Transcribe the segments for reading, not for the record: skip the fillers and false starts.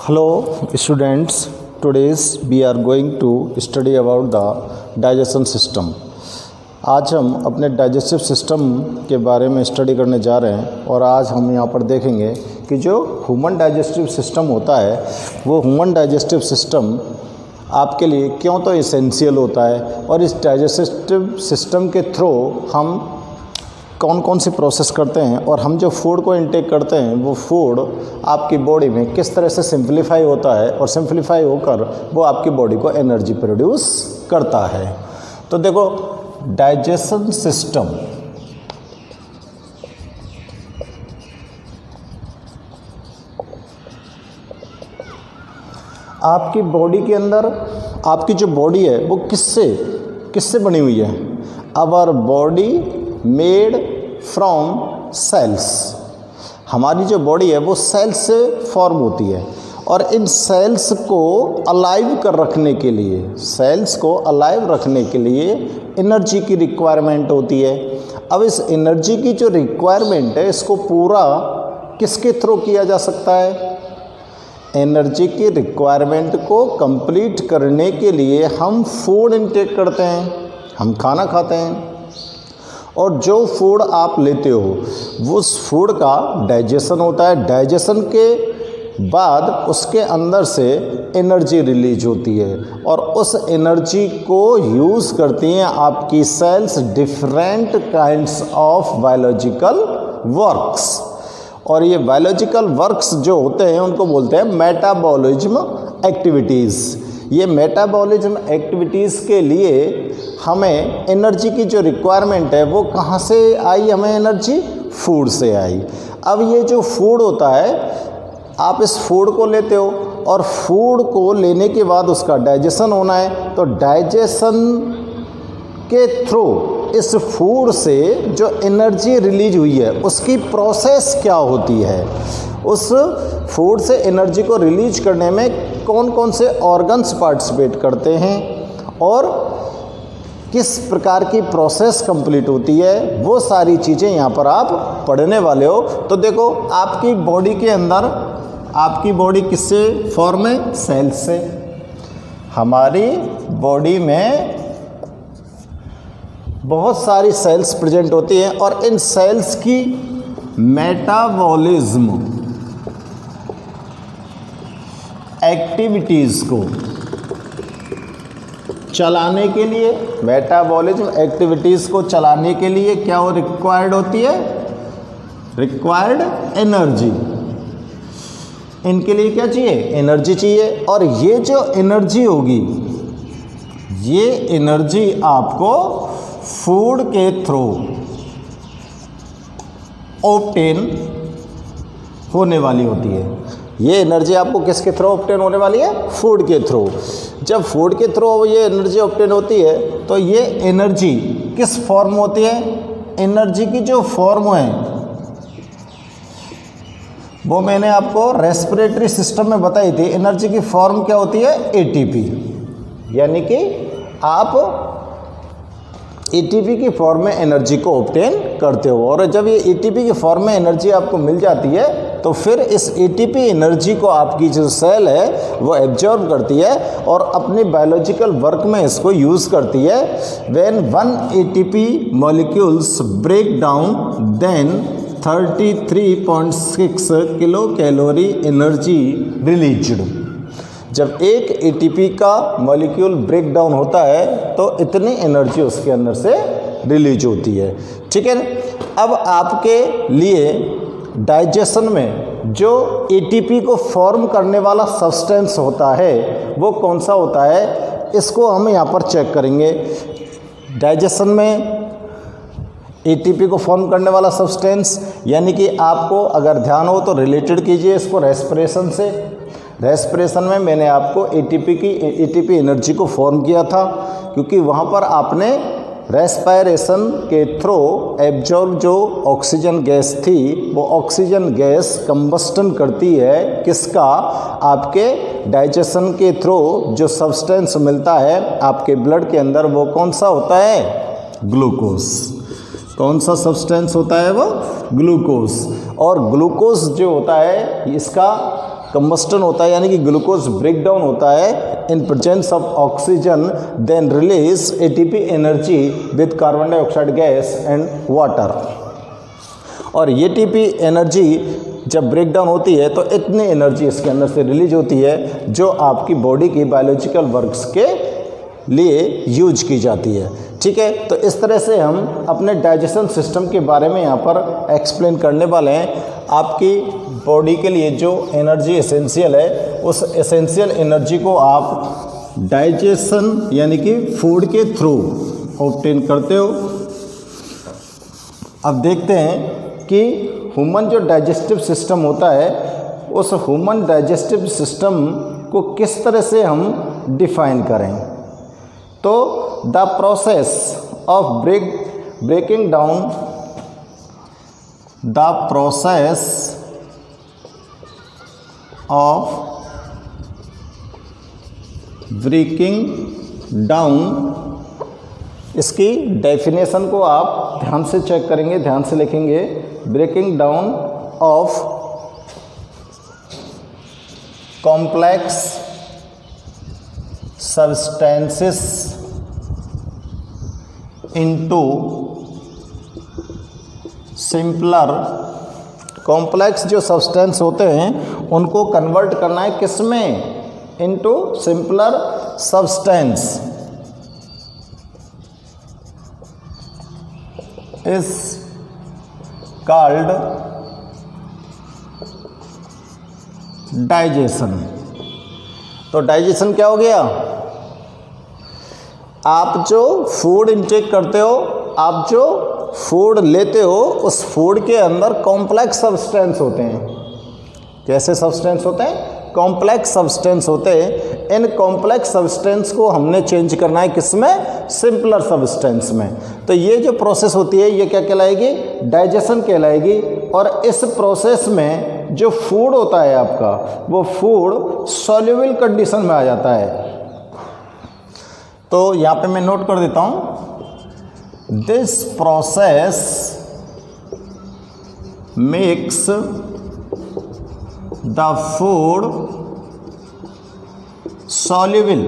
Hello students, today's we are going to study about the digestion system। आज हम अपने digestive system के बारे में स्टडी करने जा रहे हैं और आज हम यहाँ पर देखेंगे कि जो ह्यूमन डाइजेस्टिव सिस्टम होता है वो ह्यूमन डाइजेस्टिव सिस्टम आपके लिए क्यों तो एसेंशियल होता है और इस डाइजेस्टिव सिस्टम के थ्रू हम कौन कौन सी प्रोसेस करते हैं और हम जो फूड को इनटेक करते हैं वो फूड आपकी बॉडी में किस तरह से सिंप्लीफाई होता है और सिंप्लीफाई होकर वो आपकी बॉडी को एनर्जी प्रोड्यूस करता है। तो देखो डाइजेशन सिस्टम आपकी बॉडी के अंदर, आपकी जो बॉडी है वो किससे बनी हुई है। Our body made from cells. हमारी जो बॉडी है वो सेल्स से फॉर्म होती है और इन सेल्स को अलाइव कर रखने के लिए, सेल्स को अलाइव रखने के लिए एनर्जी की रिक्वायरमेंट होती है। अब इस एनर्जी की जो रिक्वायरमेंट है इसको पूरा किसके थ्रू किया जा सकता है। एनर्जी की रिक्वायरमेंट को कंप्लीट करने के लिए हम फूड इनटेक करते हैं, हम खाना खाते हैं और जो फूड आप लेते हो उस फूड का डाइजेशन होता है। डाइजेशन के बाद उसके अंदर से एनर्जी रिलीज होती है और उस एनर्जी को यूज़ करती हैं आपकी sales different kinds of biological works. और ये बायोलॉजिकल वर्क्स जो होते हैं उनको बोलते हैं मेटाबॉलिज्म एक्टिविटीज़। ये मेटाबॉलिज्म एक्टिविटीज़ के लिए हमें एनर्जी की जो रिक्वायरमेंट है वो कहाँ से आई, हमें एनर्जी फूड से आई। अब ये जो फूड होता है आप इस फूड को लेते हो और फूड को लेने के बाद उसका डाइजेशन होना है, तो डाइजेशन के थ्रू इस फूड से जो एनर्जी रिलीज हुई है उसकी प्रोसेस क्या होती है। उस फूड से एनर्जी को रिलीज करने में कौन कौन से ऑर्गन्स पार्टिसिपेट करते हैं और किस प्रकार की प्रोसेस कंप्लीट होती है, वो सारी चीज़ें यहाँ पर आप पढ़ने वाले हो। तो देखो आपकी बॉडी के अंदर, आपकी बॉडी किससे फॉर्म है, सेल्स से। हमारी बॉडी में बहुत सारी सेल्स प्रेजेंट होती हैं और इन सेल्स की मेटाबॉलिज्म एक्टिविटीज़ को चलाने के लिए, मेटाबॉलिज्म एक्टिविटीज़ को चलाने के लिए क्या वो रिक्वायर्ड होती है, रिक्वायर्ड एनर्जी। इनके लिए क्या चाहिए, एनर्जी चाहिए। और ये जो एनर्जी होगी ये एनर्जी आपको फूड के थ्रू ऑब्टेन होने वाली होती है। ये एनर्जी आपको किसके थ्रू ऑब्टेन होने वाली है, फूड के थ्रू। जब फूड के थ्रू ये एनर्जी ऑब्टेन होती है तो ये एनर्जी किस फॉर्म होती है, एनर्जी की जो फॉर्म है वो मैंने आपको रेस्पिरेटरी सिस्टम में बताई थी। एनर्जी की फॉर्म क्या होती है, एटीपी। यानी कि आप एटीपी की फॉर्म में एनर्जी को ऑब्टेन करते हो और जब ये एटीपी की फॉर्म में एनर्जी आपको मिल जाती है तो फिर इस एटीपी एनर्जी को आपकी जो सेल है वो एब्जॉर्ब करती है और अपनी बायोलॉजिकल वर्क में इसको यूज़ करती है। When one ATP molecules break down then 33.6 kilo calorie energy released. जब एक एटीपी का मॉलिक्यूल ब्रेक डाउन होता है तो इतनी एनर्जी उसके अंदर से रिलीज होती है। ठीक है। अब आपके लिए डाइजेशन में जो एटीपी को फॉर्म करने वाला सब्सटेंस होता है वो कौन सा होता है, इसको हम यहाँ पर चेक करेंगे। डाइजेशन में एटीपी को फॉर्म करने वाला सब्सटेंस, यानी कि आपको अगर ध्यान हो तो रिलेटेड कीजिए इसको रेस्पिरेशन से। रेस्पिरेशन में मैंने आपको एटीपी एनर्जी को फॉर्म किया था क्योंकि वहाँ पर आपने रेस्पिरेशन के थ्रू एब्जॉर्ब जो ऑक्सीजन गैस थी वो ऑक्सीजन गैस कंबस्टन करती है किसका, आपके डाइजेशन के थ्रू जो सब्सटेंस मिलता है आपके ब्लड के अंदर वो कौन सा होता है, ग्लूकोज। कौन सा सब्सटेंस होता है वो, ग्लूकोज। और ग्लूकोज जो होता है इसका कंबस्टन होता है यानी कि ग्लूकोज ब्रेक डाउन होता है in presence of oxygen, then release ATP energy with carbon dioxide gas and water. और ये एटीपी एनर्जी जब ब्रेक डाउन होती है तो इतनी एनर्जी इसके अंदर से रिलीज होती है जो आपकी बॉडी की बायोलॉजिकल वर्क्स के लिए यूज की जाती है। ठीक है, तो इस तरह से हम अपने डाइजेशन सिस्टम के बारे में यहाँ पर एक्सप्लेन करने वाले हैं। आपकी बॉडी के लिए जो एनर्जी एसेंशियल है उस एसेंशियल एनर्जी को आप डाइजेशन यानी कि फूड के थ्रू ऑब्टेन करते हो। अब देखते हैं कि ह्यूमन जो डाइजेस्टिव सिस्टम होता है उस ह्यूमन डाइजेस्टिव सिस्टम को किस तरह से हम डिफाइन करें। तो the process of breaking down, the process of breaking down, इसकी डेफिनेशन को आप ध्यान से चेक करेंगे, ध्यान से लिखेंगे। Breaking down of complex substances into simpler, complex जो सब्सटेंस होते हैं उनको कन्वर्ट करना है किसमें, into simpler substance is called digestion. तो डाइजेशन क्या हो गया, आप जो फूड इंटेक करते हो, आप जो फूड लेते हो, उस फूड के अंदर कॉम्प्लेक्स सब्सटेंस होते हैं। कैसे सब्सटेंस होते हैं, कॉम्प्लेक्स सब्सटेंस होते हैं। इन कॉम्प्लेक्स सब्सटेंस को हमने चेंज करना है किसमें, सिंपलर सब्सटेंस में। तो ये जो प्रोसेस होती है ये क्या कहलाएगी, डाइजेशन कहलाएगी। और इस प्रोसेस में जो फूड होता है आपका, वो फूड सॉल्युबल कंडीशन में आ जाता है। तो यहाँ पे मैं नोट कर देता हूँ, this process makes the food soluble.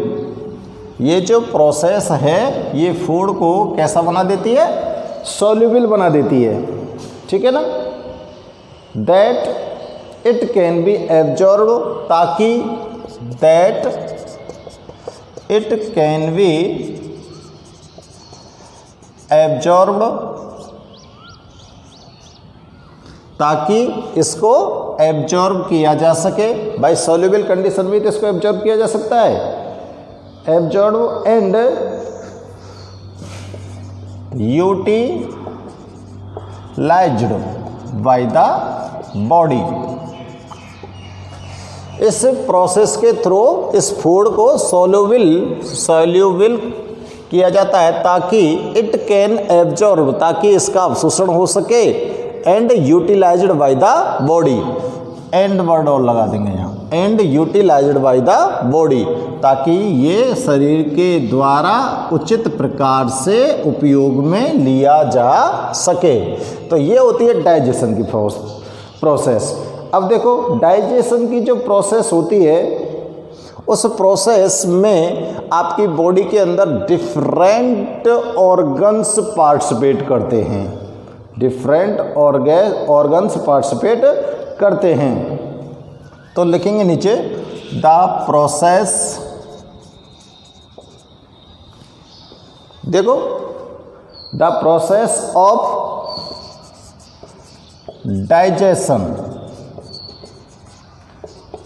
ये जो प्रोसेस है ये फूड को कैसा बना देती है, सॉल्युबल बना देती है। ठीक है ना, that it can be absorb, ताकि that it can be absorb, ताकि इसको एब्जॉर्ब किया जा सके। भाई सॉल्युबल कंडीशन में तो इसको एब्जॉर्ब किया जा सकता है, absorb and utilized by the body. इस प्रोसेस के थ्रू इस फूड को सॉल्युबल किया जाता है ताकि इट कैन एब्जॉर्ब, ताकि इसका अवशोषण हो सके, and utilized by the body. And word और लगा देंगे यहाँ, and utilized by the body, ताकि ये शरीर के द्वारा उचित प्रकार से उपयोग में लिया जा सके। तो ये होती है डाइजेशन की प्रोसेस। अब देखो डाइजेशन की जो प्रोसेस होती है उस प्रोसेस में आपकी बॉडी के अंदर डिफरेंट ऑर्गन्स पार्टिसिपेट करते हैं, डिफरेंट ऑर्गन्स पार्टिसिपेट करते हैं। तो लिखेंगे नीचे, द प्रोसेस, देखो the process of digestion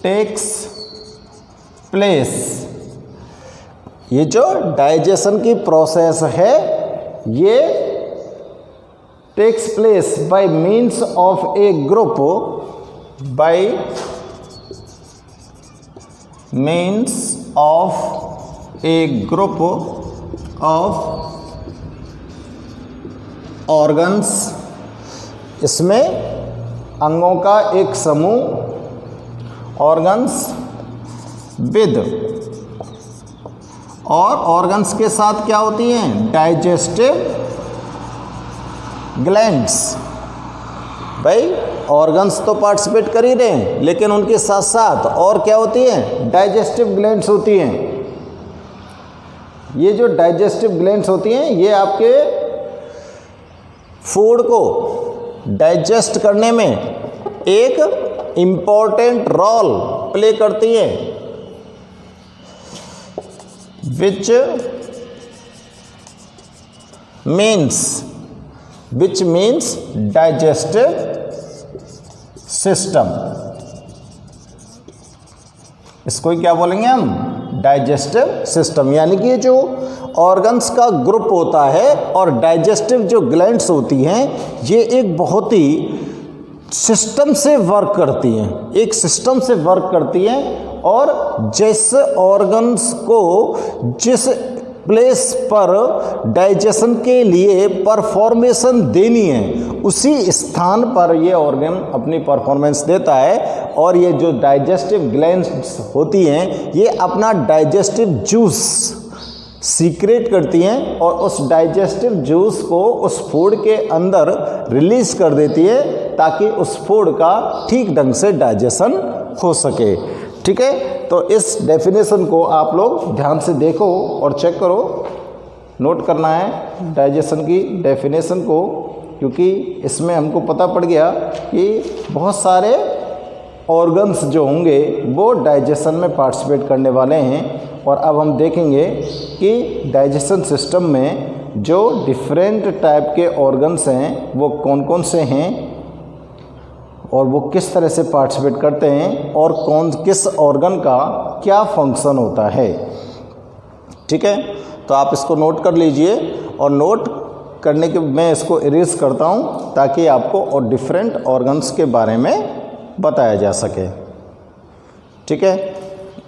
takes place. ये जो डाइजेशन की प्रोसेस है ये takes place by means of a group, by means of a group of organs. इसमें अंगों का एक समूह, ऑर्गन्स विद, और ऑर्गन्स के साथ क्या होती हैं, डाइजेस्टिव ग्लैंड्स। भाई ऑर्गन्स तो पार्टिसिपेट कर ही रहे हैं, लेकिन उनके साथ साथ और क्या होती हैं, डाइजेस्टिव ग्लैंड्स होती हैं। ये जो डाइजेस्टिव ग्लैंड्स होती हैं ये आपके फूड को डाइजेस्ट करने में एक इम्पॉर्टेंट रोल प्ले करती हैं, विच मीन्स डाइजेस्टिव सिस्टम। इसको क्या बोलेंगे हम, डाइजेस्टिव सिस्टम। यानी कि जो ऑर्गन्स का ग्रुप होता है और डाइजेस्टिव जो ग्लैंड्स होती हैं ये एक बहुत ही सिस्टम से वर्क करती हैं, एक सिस्टम से वर्क करती हैं। और जिस ऑर्गन्स को जिस प्लेस पर डाइजेशन के लिए परफॉर्मेशन देनी है उसी स्थान पर ये ऑर्गन अपनी परफॉर्मेंस देता है। और ये जो डाइजेस्टिव ग्लैंड्स होती हैं ये अपना डाइजेस्टिव जूस सीक्रेट करती हैं और उस डाइजेस्टिव जूस को उस फूड के अंदर रिलीज कर देती है ताकि उस फूड का ठीक ढंग से डाइजेशन हो सके। ठीक है, तो इस डेफिनेशन को आप लोग ध्यान से देखो और चेक करो, नोट करना है डाइजेशन की डेफिनेशन को, क्योंकि इसमें हमको पता पड़ गया कि बहुत सारे ऑर्गन्स जो होंगे वो डाइजेशन में पार्टिसिपेट करने वाले हैं। और अब हम देखेंगे कि डाइजेशन सिस्टम में जो डिफरेंट टाइप के ऑर्गन्स हैं वो कौन कौन से हैं और वो किस तरह से पार्टिसिपेट करते हैं और किस ऑर्गन का क्या फंक्शन होता है। ठीक है, तो आप इसको नोट कर लीजिए और नोट करने के मैं इसको इरेज करता हूँ ताकि आपको और डिफरेंट ऑर्गन्स के बारे में बताया जा सके। ठीक है,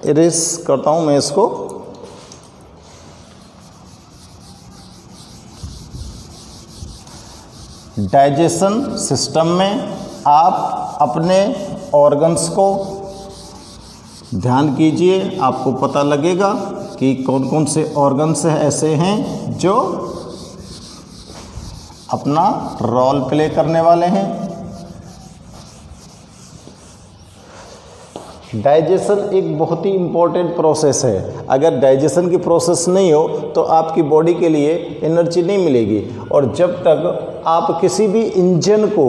इरेज करता हूँ मैं इसको। डाइजेशन सिस्टम में आप अपने ऑर्गन्स को ध्यान कीजिए, आपको पता लगेगा कि कौन कौन से ऑर्गन्स ऐसे हैं जो अपना रोल प्ले करने वाले हैं। डाइजेशन एक बहुत ही इम्पोर्टेंट प्रोसेस है। अगर डाइजेशन की प्रोसेस नहीं हो तो आपकी बॉडी के लिए एनर्जी नहीं मिलेगी, और जब तक आप किसी भी इंजन को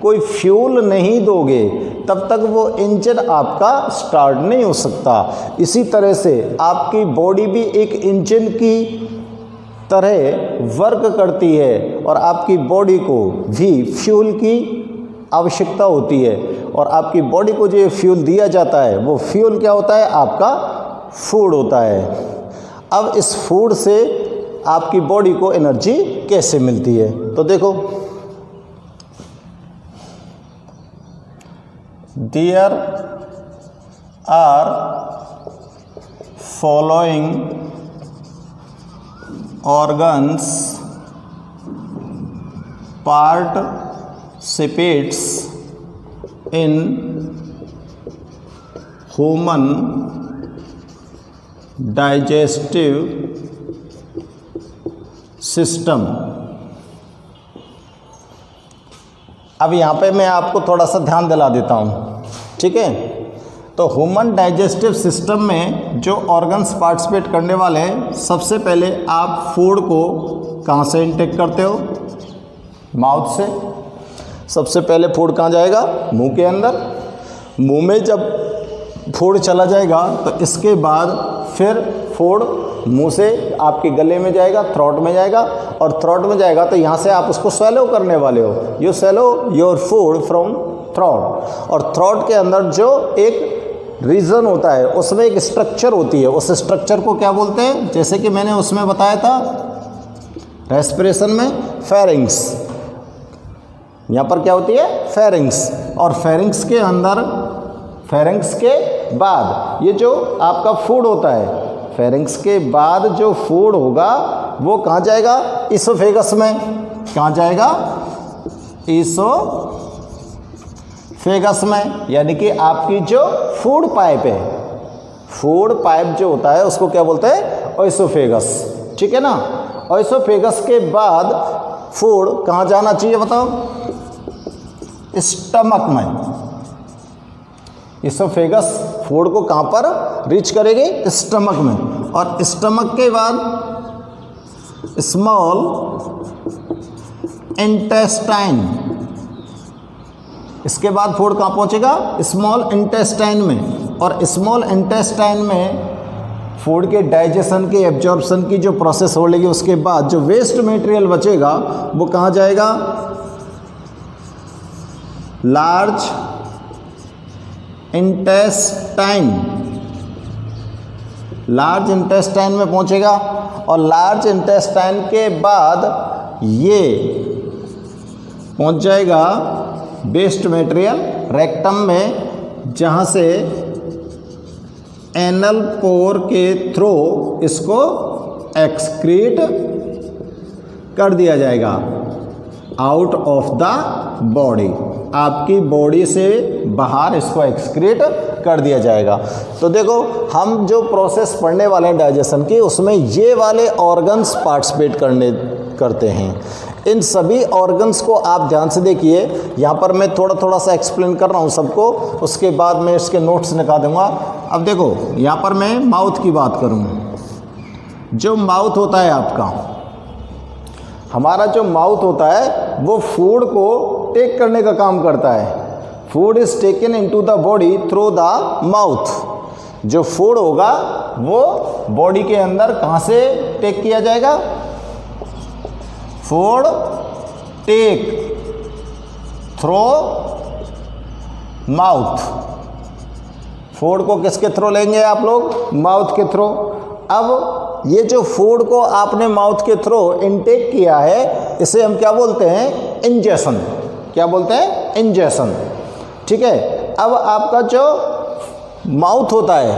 कोई फ्यूल नहीं दोगे तब तक वो इंजन आपका स्टार्ट नहीं हो सकता। इसी तरह से आपकी बॉडी भी एक इंजन की तरह वर्क करती है और आपकी बॉडी को भी फ्यूल की आवश्यकता होती है, और आपकी बॉडी को जो फ्यूल दिया जाता है वो फ्यूल क्या होता है, आपका फूड होता है। अब इस फूड से आपकी बॉडी को एनर्जी कैसे मिलती है, तो देखो, there are following organs participates in human digestive system। अब यहाँ पे मैं आपको थोड़ा सा ध्यान दिला देता हूँ। ठीक है, तो ह्यूमन डाइजेस्टिव सिस्टम में जो ऑर्गन्स पार्टिसिपेट करने वाले हैं, सबसे पहले आप फूड को कहाँ से इनटेक करते हो, माउथ से। सबसे पहले फूड कहाँ जाएगा, मुंह के अंदर। मुंह में जब फूड चला जाएगा तो इसके बाद फिर फूड मुंह से आपके गले में जाएगा, थ्रोट में जाएगा, और थ्रोट में जाएगा तो यहाँ से आप उसको स्वेलो करने वाले हो। You swallow your food from throat, और थ्रोट के अंदर जो एक रीजन होता है उसमें एक स्ट्रक्चर होती है, उस स्ट्रक्चर को क्या बोलते हैं, जैसे कि मैंने उसमें बताया था रेस्पिरेशन में, फेरिंग्स। यहाँ पर क्या होती है, फेरिंग्स। और फेरिंग्स के अंदर, फेरिंग्स के बाद ये जो आपका फूड होता है, फेरिंग्स के बाद जो फूड होगा वो कहाँ जाएगा, इसोफेगस में। कहाँ जाएगा, इसोफेगस में। यानी कि आपकी जो फूड पाइप है, फूड पाइप जो होता है उसको क्या बोलते हैं, ओइसोफेगस। ठीक है ना। ओइसोफेगस के बाद फूड कहाँ जाना चाहिए, बताओ, स्टमक में। इसोफेगस फूड को कहाँ पर रीच करेगी? स्टमक में। और स्टमक के बाद स्मॉल इंटेस्टाइन, इसके बाद फूड कहाँ पहुँचेगा? स्मॉल इंटेस्टाइन में। और स्मॉल इंटेस्टाइन में फूड के डाइजेशन की, एब्जॉर्प्शन की जो प्रोसेस हो लेगी, उसके बाद जो वेस्ट मटेरियल बचेगा वो कहाँ जाएगा? लार्ज इंटेस्टाइन, लार्ज इंटेस्टाइन में पहुंचेगा। और लार्ज इंटेस्टाइन के बाद ये पहुंच जाएगा वेस्ट मटेरियल रेक्टम में, जहां से एनल पोर के थ्रू इसको एक्सक्रीट कर दिया जाएगा आउट ऑफ द बॉडी। आपकी बॉडी से बाहर इसको एक्सक्रीट कर दिया जाएगा। तो देखो, हम जो प्रोसेस पढ़ने वाले हैं डाइजेशन की, उसमें ये वाले ऑर्गन्स पार्टिसिपेट करते हैं। इन सभी ऑर्गन्स को आप ध्यान से देखिए। यहाँ पर मैं थोड़ा सा एक्सप्लेन कर रहा हूँ सबको, उसके बाद मैं इसके नोट्स निकाल दूँगा। अब देखो, यहाँ पर मैं माउथ की बात करूँ। जो माउथ होता है आपका, हमारा जो माउथ होता है वो फूड को टेक करने का काम करता है। Food is taken into the body through the mouth. जो फूड होगा वो बॉडी के अंदर कहाँ से टेक किया जाएगा? Food take through mouth. Food को किसके थ्रू लेंगे आप लोग? माउथ के थ्रू। अब ये जो फूड को आपने माउथ के थ्रू इनटेक किया है, इसे हम क्या बोलते हैं? इंजेशन। क्या बोलते हैं? इंजेशन। ठीक है। अब आपका जो माउथ होता है,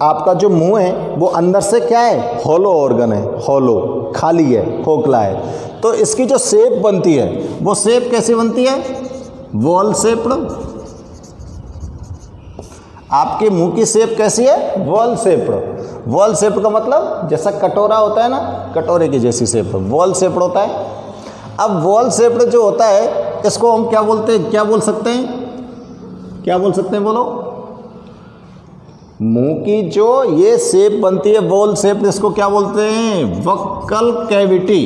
आपका जो मुंह है, वो अंदर से क्या है? हॉलो ऑर्गन है, हॉलो, खाली है, खोखला है। तो इसकी जो शेप बनती है, वो शेप कैसी बनती है? Wall shaped. आपके मुंह की शेप कैसी है? Wall shaped. वॉल शेप्ड का मतलब जैसा कटोरा होता है ना, कटोरे की जैसी शेप, वॉल शेप्ड होता है। अब वॉल शेप्ड जो होता है, इसको हम क्या बोलते हैं? क्या बोल सकते हैं? क्या बोल सकते हैं? बोलो। मुंह की जो ये शेप बनती है वॉल शेप्ड, इसको क्या बोलते हैं? वक्कल कैविटी।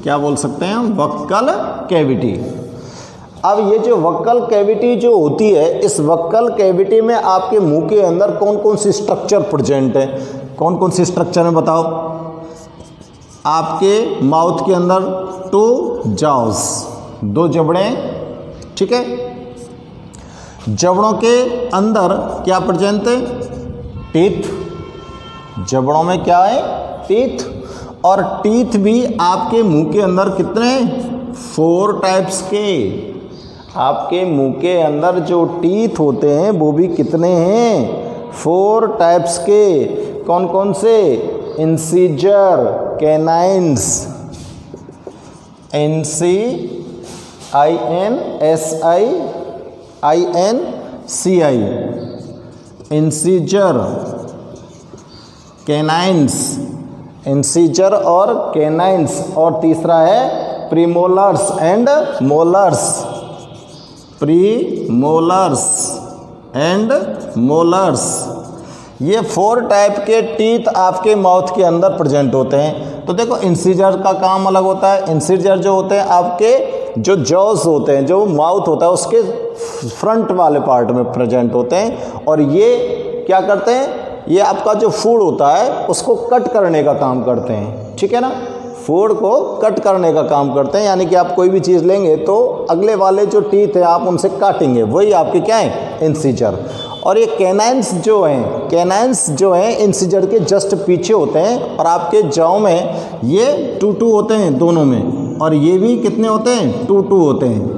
क्या बोल सकते हैं? वक्कल कैविटी। अब ये जो वक्कल कैविटी जो होती है, इस वक्कल कैविटी में आपके मुंह के अंदर कौन कौन सी स्ट्रक्चर प्रेजेंट है? कौन कौन सी स्ट्रक्चर है बताओ? आपके माउथ के अंदर 2 जॉज, 2 जबड़े, ठीक है। जबड़ों के अंदर क्या प्रेजेंट है? टीथ। जबड़ों में क्या है? टीथ। और टीथ भी आपके मुंह के अंदर कितने? 4 टाइप्स के। आपके मुंह के अंदर जो टीथ होते हैं वो भी कितने हैं? 4 टाइप्स के। कौन कौन से? Incisor, canines, INSI, incisor, canines, incisor और कैनाइन्स। और तीसरा है premolars and molars. Premolars and molars. ये 4 टाइप के टीथ आपके माउथ के अंदर प्रेजेंट होते हैं। तो देखो, इंसीजर का काम अलग होता है। इंसीजर जो होते हैं आपके जो जॉज होते हैं, जो माउथ होता है उसके फ्रंट वाले पार्ट में प्रेजेंट होते हैं। और ये क्या करते हैं? ये आपका जो फूड होता है उसको कट करने का काम करते हैं, ठीक है ना। फूड को कट करने का काम करते हैं, यानी कि आप कोई भी चीज़ लेंगे तो अगले वाले जो टीथ है आप उनसे काटेंगे, वही आपके क्या है? इंसीजर। और ये कैनाइन्स जो हैं, कैनाइन्स जो हैं इंसीजर के जस्ट पीछे होते हैं। और आपके जॉ में ये 2 होते हैं दोनों में, और ये भी कितने होते हैं? 2 होते हैं।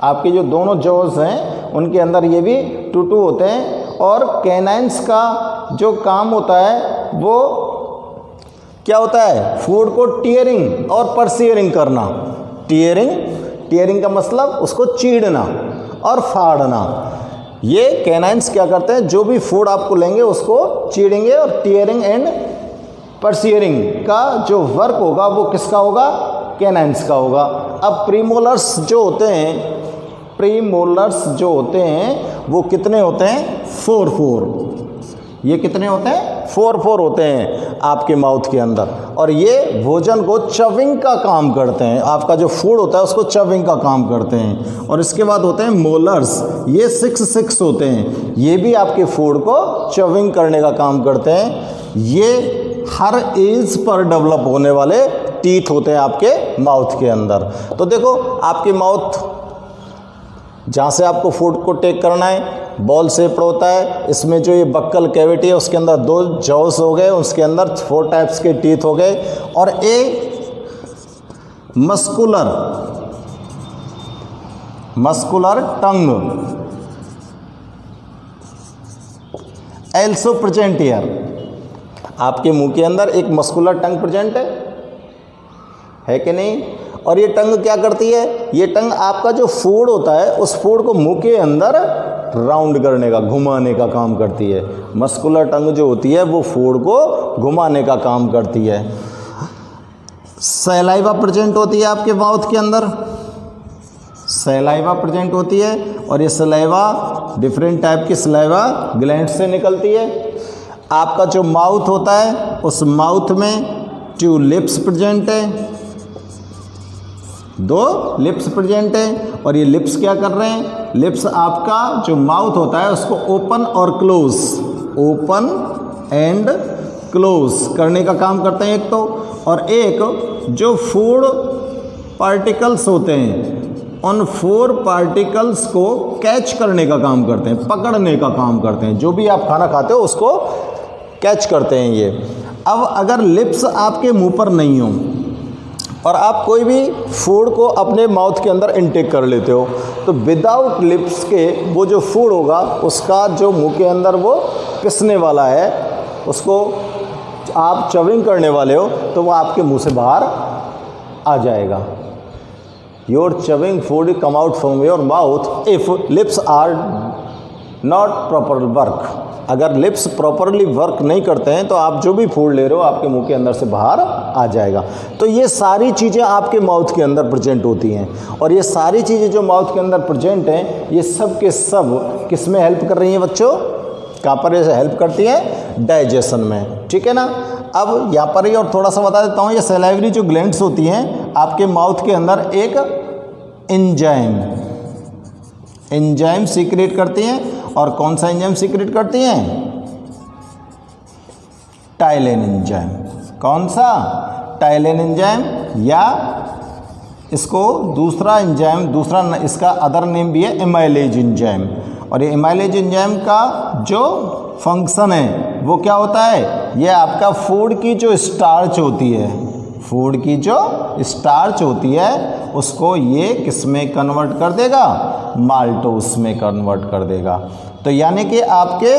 आपके जो दोनों जॉज हैं उनके अंदर ये भी 2 होते हैं। और कैनाइन्स का जो काम होता है वो क्या होता है? फूड को टीयरिंग और परसियरिंग करना। टीयरिंग का मतलब उसको चीड़ना और फाड़ना। ये कैनाइन्स क्या करते हैं? जो भी फूड आपको लेंगे उसको चीड़ेंगे। और टीयरिंग एंड परसियरिंग का जो वर्क होगा वो किसका होगा? कैनाइन्स का होगा। अब प्रीमोलर्स जो होते हैं प्रीमोलर्स जो होते हैं वो कितने होते हैं? 4 ये कितने होते हैं? 4 होते हैं आपके माउथ के अंदर। और ये भोजन को चविंग का काम करते हैं, आपका जो फूड होता है उसको चविंग का काम करते हैं। और इसके बाद होते हैं मोलर्स, ये 6 होते हैं, ये भी आपके फूड को चविंग करने का काम करते हैं। ये हर एज पर डेवलप होने वाले टीथ होते हैं आपके माउथ के अंदर। तो देखो आपकी माउथ जहाँ से आपको फूड को टेक करना है बॉल शेप होता है, इसमें जो ये बक्कल कैविटी है उसके अंदर 2 जॉस हो गए, उसके अंदर 4 टाइप्स के टीथ हो गए। और muscular tongue also present here. आपके मुंह के अंदर एक मस्कुलर टंग प्रेजेंट है कि नहीं? और ये टंग क्या करती है? ये टंग आपका जो फूड होता है उस फूड को मुंह के अंदर राउंड करने का, घुमाने का काम करती है। मस्कुलर टंग जो होती है वो फूड को घुमाने का काम करती है। सलाइवा प्रेजेंट होती है आपके माउथ के अंदर, सलाइवा प्रेजेंट होती है। और ये सलाइवा डिफरेंट टाइप की सलाइवा ग्लैंड से निकलती है। आपका जो माउथ होता है उस माउथ में 2 लिप्स प्रेजेंट है, 2 लिप्स प्रेजेंट है। और ये लिप्स क्या कर रहे हैं? लिप्स आपका जो माउथ होता है उसको ओपन और क्लोज, ओपन एंड क्लोज करने का काम करते हैं एक तो। और एक जो फूड पार्टिकल्स होते हैं उन 4 पार्टिकल्स को कैच करने का काम करते हैं, पकड़ने का काम करते हैं। जो भी आप खाना खाते हो उसको कैच करते हैं ये। अब अगर लिप्स आपके मुंह पर नहीं हो और आप कोई भी फूड को अपने माउथ के अंदर इनटेक कर लेते हो तो विदाउट लिप्स के वो जो फूड होगा उसका जो मुंह के अंदर वो पिसने वाला है, उसको आप चविंग करने वाले हो तो वो आपके मुंह से बाहर आ जाएगा। Your chewing food come out from your mouth if lips are not proper work. अगर लिप्स प्रॉपरली वर्क नहीं करते हैं तो आप जो भी फूड ले रहे हो आपके मुंह के अंदर से बाहर आ जाएगा। तो ये सारी चीज़ें आपके माउथ के अंदर प्रेजेंट होती हैं। और ये सारी चीज़ें जो माउथ के अंदर प्रेजेंट हैं ये सब के सब किस में हेल्प कर रही हैं बच्चों? कहाँ पर ये हेल्प करती हैं? डाइजेशन में, ठीक है ना। अब यहाँ पर ही और थोड़ा सा बता देता हूँ, ये सलाइवरी जो ग्लैंड्स होती हैं आपके माउथ के अंदर एक एंजाइम सीक्रेट करती हैं। और कौन सा एंजाइम सीक्रेट करती हैं? Ptyalin enzyme. कौन सा? टाइलिन एंजाइम, या इसको दूसरा एंजाइम, दूसरा इसका अदर नेम भी है एमाइलेज एंजाइम। और ये एमाइलेज एंजाइम का जो फंक्शन है वो क्या होता है? ये आपका फूड की जो स्टार्च होती है, फूड की जो स्टार्च होती है उसको ये किस में कन्वर्ट कर देगा? माल्टोस में कन्वर्ट कर देगा। तो यानी कि आपके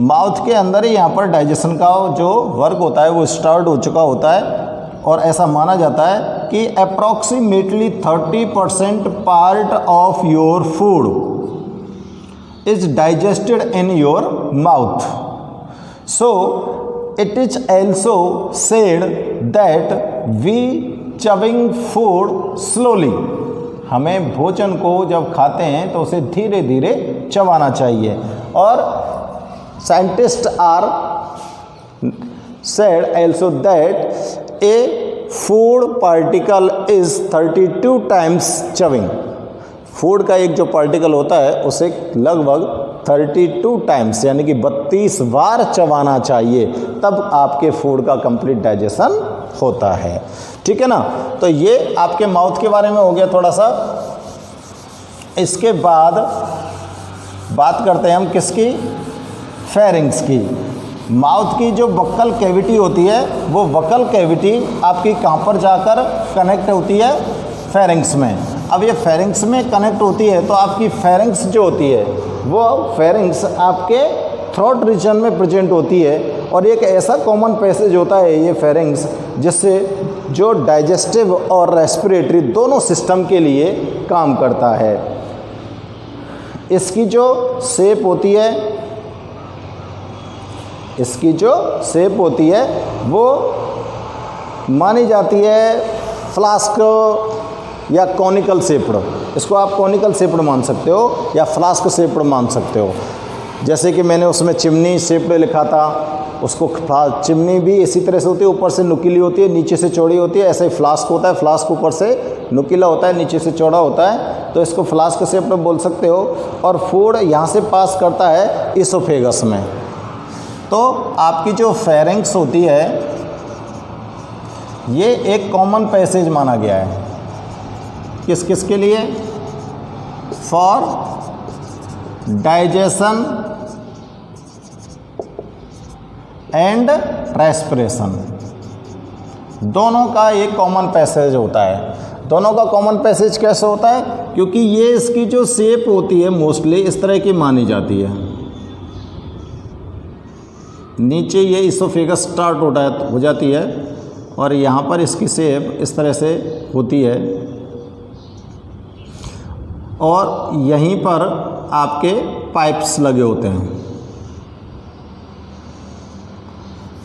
माउथ के अंदर ही यहाँ पर डाइजेशन का जो वर्क होता है वो स्टार्ट हो चुका होता है। और ऐसा माना जाता है कि approximately 30% part of your food is digested in your mouth. So it is also said that we chewing food slowly. हमें भोजन को जब खाते हैं तो उसे धीरे धीरे चबाना चाहिए। और scientist are said also that a food particle is 32 times chewing. Food का एक जो पार्टिकल होता है उसे लगभग 32 टाइम्स यानी कि 32 बार चबाना चाहिए, तब आपके फूड का कंप्लीट डाइजेशन होता है, ठीक है ना। तो ये आपके माउथ के बारे में हो गया थोड़ा सा। इसके बाद बात करते हैं हम किसकी? फेरिंग्स की। माउथ की जो वक्कल कैविटी होती है वो वक्कल कैविटी आपकी कहाँ पर जाकर कनेक्ट होती है? फेरिंग्स में। अब ये फेरिंग्स में कनेक्ट होती है तो आपकी फेरिंग्स जो होती है वो फेरिंग्स आपके थ्रोट रीजन में प्रेजेंट होती है। और एक ऐसा कॉमन पैसेज होता है ये फेरिंग्स जिससे जो डाइजेस्टिव और रेस्पिरेटरी दोनों सिस्टम के लिए काम करता है। इसकी जो शेप होती है, इसकी जो शेप होती है वो मानी जाती है फ्लास्क या कॉनिकल शेप्ड। इसको आप कॉनिकल शेप्ड मान सकते हो या फ्लास्क शेप्ड मान सकते हो। जैसे कि मैंने उसमें चिमनी शेप्ड लिखा था, उसको चिमनी भी इसी तरह से होती है, ऊपर से नुकीली होती है, नीचे से चौड़ी होती है। ऐसे ही फ्लास्क होता है, फ्लास्क ऊपर से नुकीला होता है, नीचे से चौड़ा होता है, तो इसको फ्लास्क शेप्ड बोल सकते हो। और फूड यहाँ से पास करता है इसोफेगस में। तो आपकी जो फेरिंक्स होती है ये एक कॉमन पैसेज माना गया है, किस किस के लिए? फॉर डाइजेशन एंड रेस्पिरेशन, दोनों का एक कॉमन पैसेज होता है। दोनों का कॉमन पैसेज कैसे होता है? क्योंकि ये इसकी जो शेप होती है मोस्टली इस तरह की मानी जाती है। नीचे ये इसोफेगस स्टार्ट हो जाती है और यहाँ पर इसकी शेप इस तरह से होती है और यहीं पर आपके पाइप्स लगे होते हैं,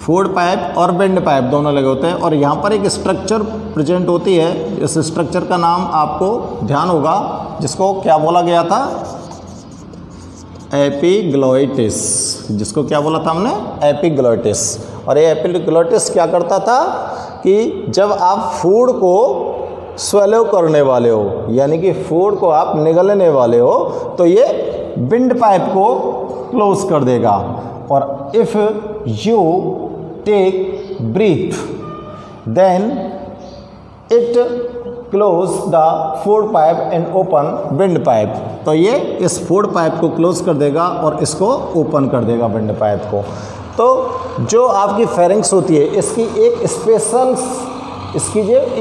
फूड पाइप और बेंड पाइप दोनों लगे होते हैं। और यहाँ पर एक स्ट्रक्चर प्रेजेंट होती है, इस स्ट्रक्चर का नाम आपको ध्यान होगा, जिसको क्या बोला गया था? एपिग्लोटिस। जिसको क्या बोला था हमने? एपिग्लोटिस। और ये एपिग्लोटिस क्या करता था कि जब आप फूड को स्वेलो करने वाले हो, यानी कि फूड को आप निगलने वाले हो, तो ये विंड पाइप को क्लोज कर देगा। और if you take breath then it close the food pipe and open wind pipe. तो ये इस फूड पाइप को क्लोज कर देगा और इसको ओपन कर देगा विंड पाइप को। तो जो आपकी फेरिंक्स होती है इसकी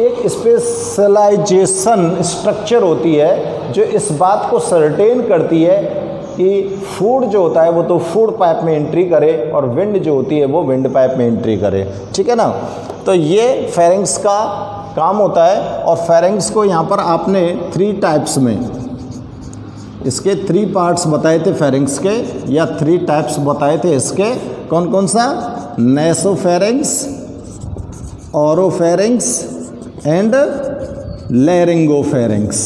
एक स्पेशलाइजेशन स्ट्रक्चर होती है जो इस बात को सर्टेन करती है कि फूड जो होता है वो तो फूड पाइप में एंट्री करे और विंड जो होती है वो विंड पाइप में एंट्री करे। ठीक है ना? तो ये फेरिंक्स का काम होता है। और फेरिंक्स को यहाँ पर आपने 3 टाइप्स में, इसके 3 पार्ट्स बताए थे फेरिंक्स के, या 3 टाइप्स बताए थे इसके। कौन कौन सा? Nasopharynx, ओरोफेरिंक्स and लैरिंगोफेरिंक्स।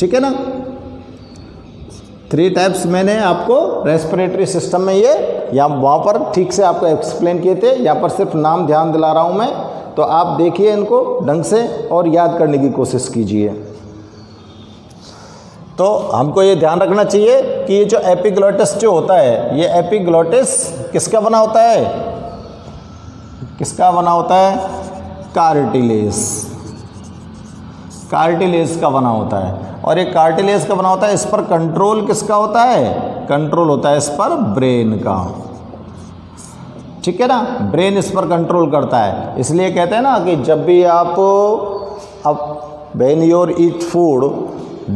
ठीक है ना? 3 टाइप्स मैंने आपको रेस्पिरेटरी सिस्टम में ये या वहाँ पर ठीक से आपको एक्सप्लेन किए थे। यहाँ पर सिर्फ नाम ध्यान दिला रहा हूँ मैं, तो आप देखिए इनको ढंग से और याद करने की कोशिश कीजिए। तो हमको ये ध्यान रखना चाहिए कि ये जो एपिग्लोटिस जो होता है, ये एपिग्लोटिस किसका बना होता है? किसका बना होता है? कार्टिलेज। कार्टिलेज का बना होता है। और ये कार्टिलेज का बना होता है, इस पर कंट्रोल किसका होता है? कंट्रोल होता है इस पर ब्रेन का। ठीक है ना? ब्रेन इस पर कंट्रोल करता है। इसलिए कहते हैं ना कि जब भी आप when your eat food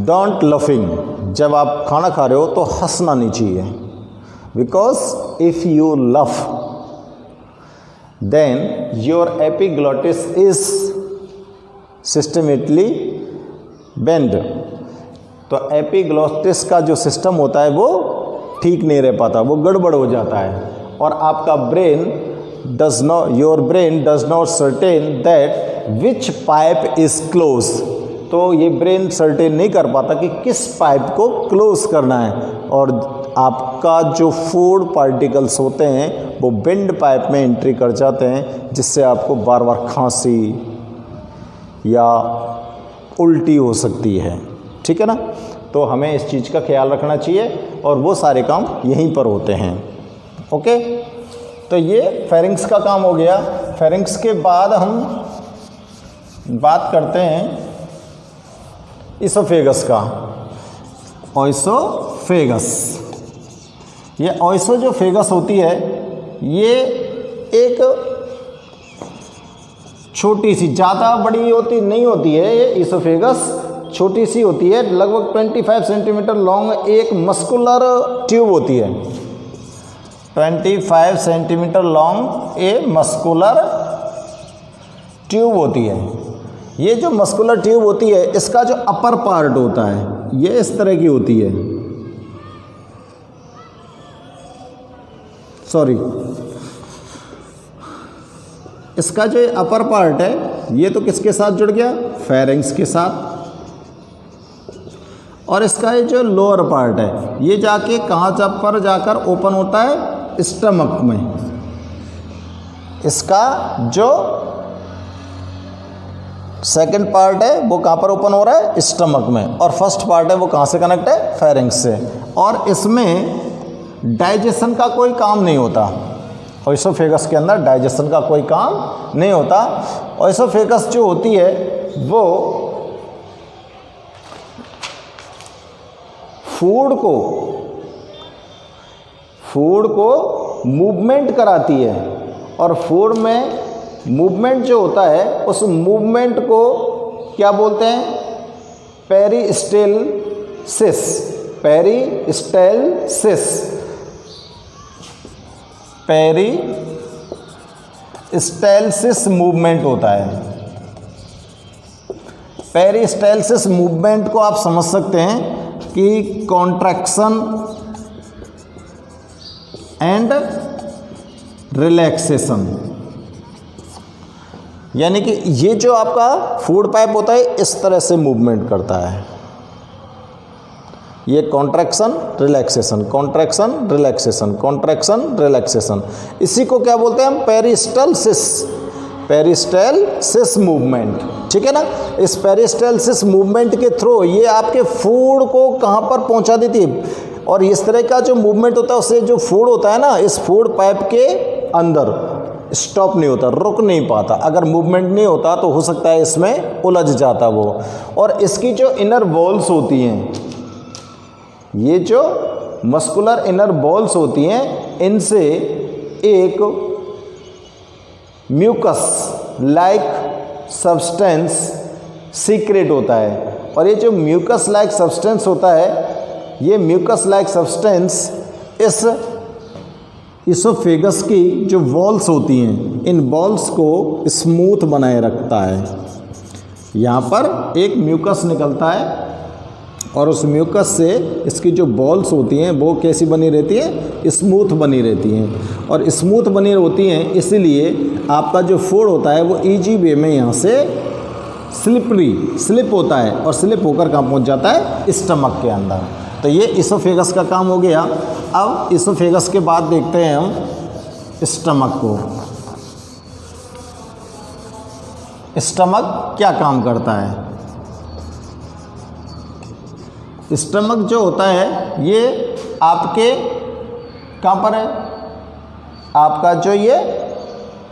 don't laughing, जब आप खाना खा रहे हो तो हंसना नहीं चाहिए, because if you laugh then your epiglottis is systematically bend. तो एपिग्लोटिस का जो सिस्टम होता है वो ठीक नहीं रह पाता, वो गड़बड़ हो जाता है और आपका your brain does not certain that which pipe is close. तो ये ब्रेन सर्टेन नहीं कर पाता कि किस पाइप को क्लोज करना है, और आपका जो फूड पार्टिकल्स होते हैं वो विंड पाइप में एंट्री कर जाते हैं, जिससे आपको बार बार खांसी या उल्टी हो सकती है। ठीक है ना? तो हमें इस चीज़ का ख्याल रखना चाहिए और वो सारे काम यहीं पर होते हैं। ओके, तो ये फेरिंक्स का काम हो गया। फेरिंक्स के बाद हम बात करते हैं इसोफेगस का। ओइसोफेगस, ये ओइसोफेगस होती है, ये एक छोटी सी, ज़्यादा बड़ी होती नहीं होती है, ये इसोफेगस छोटी सी होती है, लगभग 25 सेंटीमीटर लॉन्ग एक मस्कुलर ट्यूब होती है। 25 centimetre long a muscular tube होती है। ये जो मस्कुलर ट्यूब होती है इसका जो अपर पार्ट होता है ये इस तरह की होती है, इसका जो अपर पार्ट है ये तो किसके साथ जुड़ गया? फेरिंक्स के साथ। और इसका ये जो लोअर पार्ट है ये जाके कहाँ पर जाकर ओपन होता है, स्टमक में। इसका जो सेकंड पार्ट है वो कहाँ पर ओपन हो रहा है, स्टमक में। और फर्स्ट पार्ट है वो कहाँ से कनेक्ट है, फेरिंक्स से। और इसमें डाइजेशन का कोई काम नहीं होता। ओएसोफेगस के अंदर डाइजेशन का कोई काम नहीं होता। ओएसोफेगस जो होती है वो फूड को मूवमेंट कराती है, और फूड में मूवमेंट जो होता है उस मूवमेंट को क्या बोलते हैं, पेरिस्टेलसिस। पेरिस्टेलसिस मूवमेंट होता है। पेरिस्टेलसिस मूवमेंट को आप समझ सकते हैं कि कॉन्ट्रैक्शन एंड रिलैक्सेशन, यानी कि ये जो आपका फूड पाइप होता है इस तरह से मूवमेंट करता है। ये contraction relaxation, contraction relaxation, contraction relaxation, इसी को क्या बोलते हैं हम, पेरिस्टेलसिस मूवमेंट। ठीक है ना। इस पेरिस्टेलसिस मूवमेंट के थ्रू ये आपके फूड को कहाँ पर पहुँचा देती है। और इस तरह का जो मूवमेंट होता है उससे जो फूड होता है ना, इस फूड पाइप के अंदर स्टॉप नहीं होता, रुक नहीं पाता। अगर मूवमेंट नहीं होता तो हो सकता है इसमें उलझ जाता वो। और इसकी जो इनर वॉल्स होती हैं, ये जो मस्कुलर इनर वॉल्स होती हैं, इनसे एक म्यूकस लाइक सब्सटेंस सीक्रेट होता है। और ये जो म्यूकस लाइक सब्सटेंस होता है, ये म्यूकस लाइक सब्सटेंस इस इसोफेगस की जो वॉल्स होती हैं, इन वॉल्स को स्मूथ बनाए रखता है। यहाँ पर एक म्यूकस निकलता है और उस म्यूकस से इसकी जो बॉल्स होती हैं वो कैसी बनी रहती है, स्मूथ बनी रहती हैं। और स्मूथ बनी होती हैं इसलिए आपका जो फूड होता है वो इजी वे में यहाँ से स्लिप होता है, और स्लिप होकर कहाँ पहुँच जाता है, स्टमक के अंदर। तो ये इसोफेगस का काम हो गया। अब इसोफेगस के बाद देखते हैं हम स्टमक को। स्टमक क्या काम करता है। स्टमक जो होता है ये आपके कहाँ पर है, आपका जो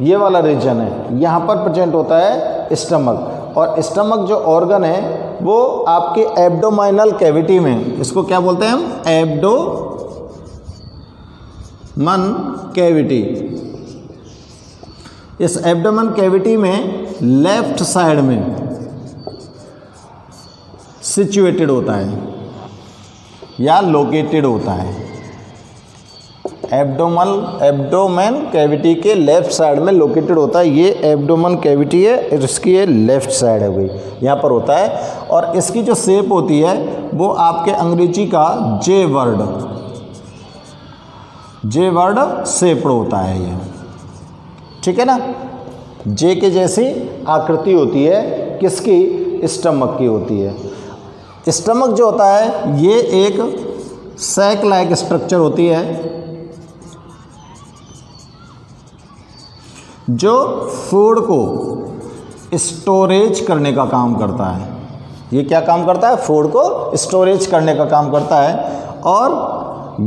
ये वाला रीजन है, यहाँ पर प्रेजेंट होता है स्टमक। और स्टमक जो ऑर्गन है वो आपके एब्डोमाइनल कैविटी में, इसको क्या बोलते हैं हम, एब्डोमन कैविटी। इस एब्डोमन कैविटी में लेफ्ट साइड में सिचुएटेड होता है या लोकेटेड होता है। एब्डोमेन कैविटी के लेफ्ट साइड में लोकेटेड होता है। ये एब्डोमेन कैविटी है, इसकी ये लेफ्ट साइड है गई, यहाँ पर होता है। और इसकी जो शेप होती है वो आपके अंग्रेजी का जे वर्ड शेप्ड होता है ये। ठीक है ना। जे के जैसी आकृति होती है, किसकी, स्टमक की होती है। स्टमक जो होता है ये एक सैक लाइक स्ट्रक्चर होती है जो फूड को स्टोरेज करने का काम करता है। ये क्या काम करता है, फूड को स्टोरेज करने का काम करता है। और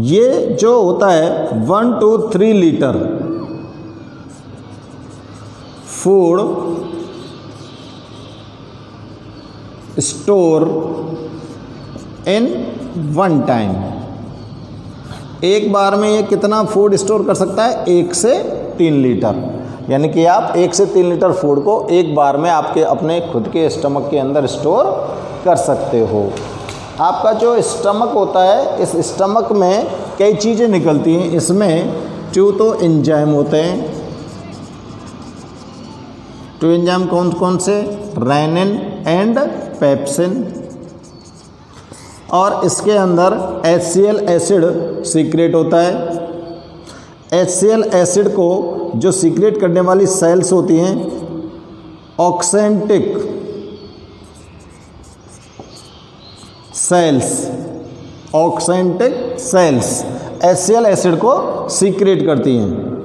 ये जो होता है 1 to 3 litre food store in one time. एक बार में ये कितना फूड स्टोर कर सकता है, 1 से 3 लीटर। यानी कि आप 1 से 3 लीटर फूड को एक बार में आपके अपने खुद के स्टमक के अंदर स्टोर कर सकते हो। आपका जो स्टमक होता है, इस स्टमक में कई चीज़ें निकलती हैं। इसमें 2 तो एंजाइम होते हैं। 2 एंजाइम कौन कौन से, रेनिन एंड पेप्सिन। और इसके अंदर HCl एसिड सीक्रेट होता है। HCl एसिड को जो सीक्रेट करने वाली सेल्स होती हैं oxyntic cells, oxyntic cells HCl acid को सीक्रेट करती हैं।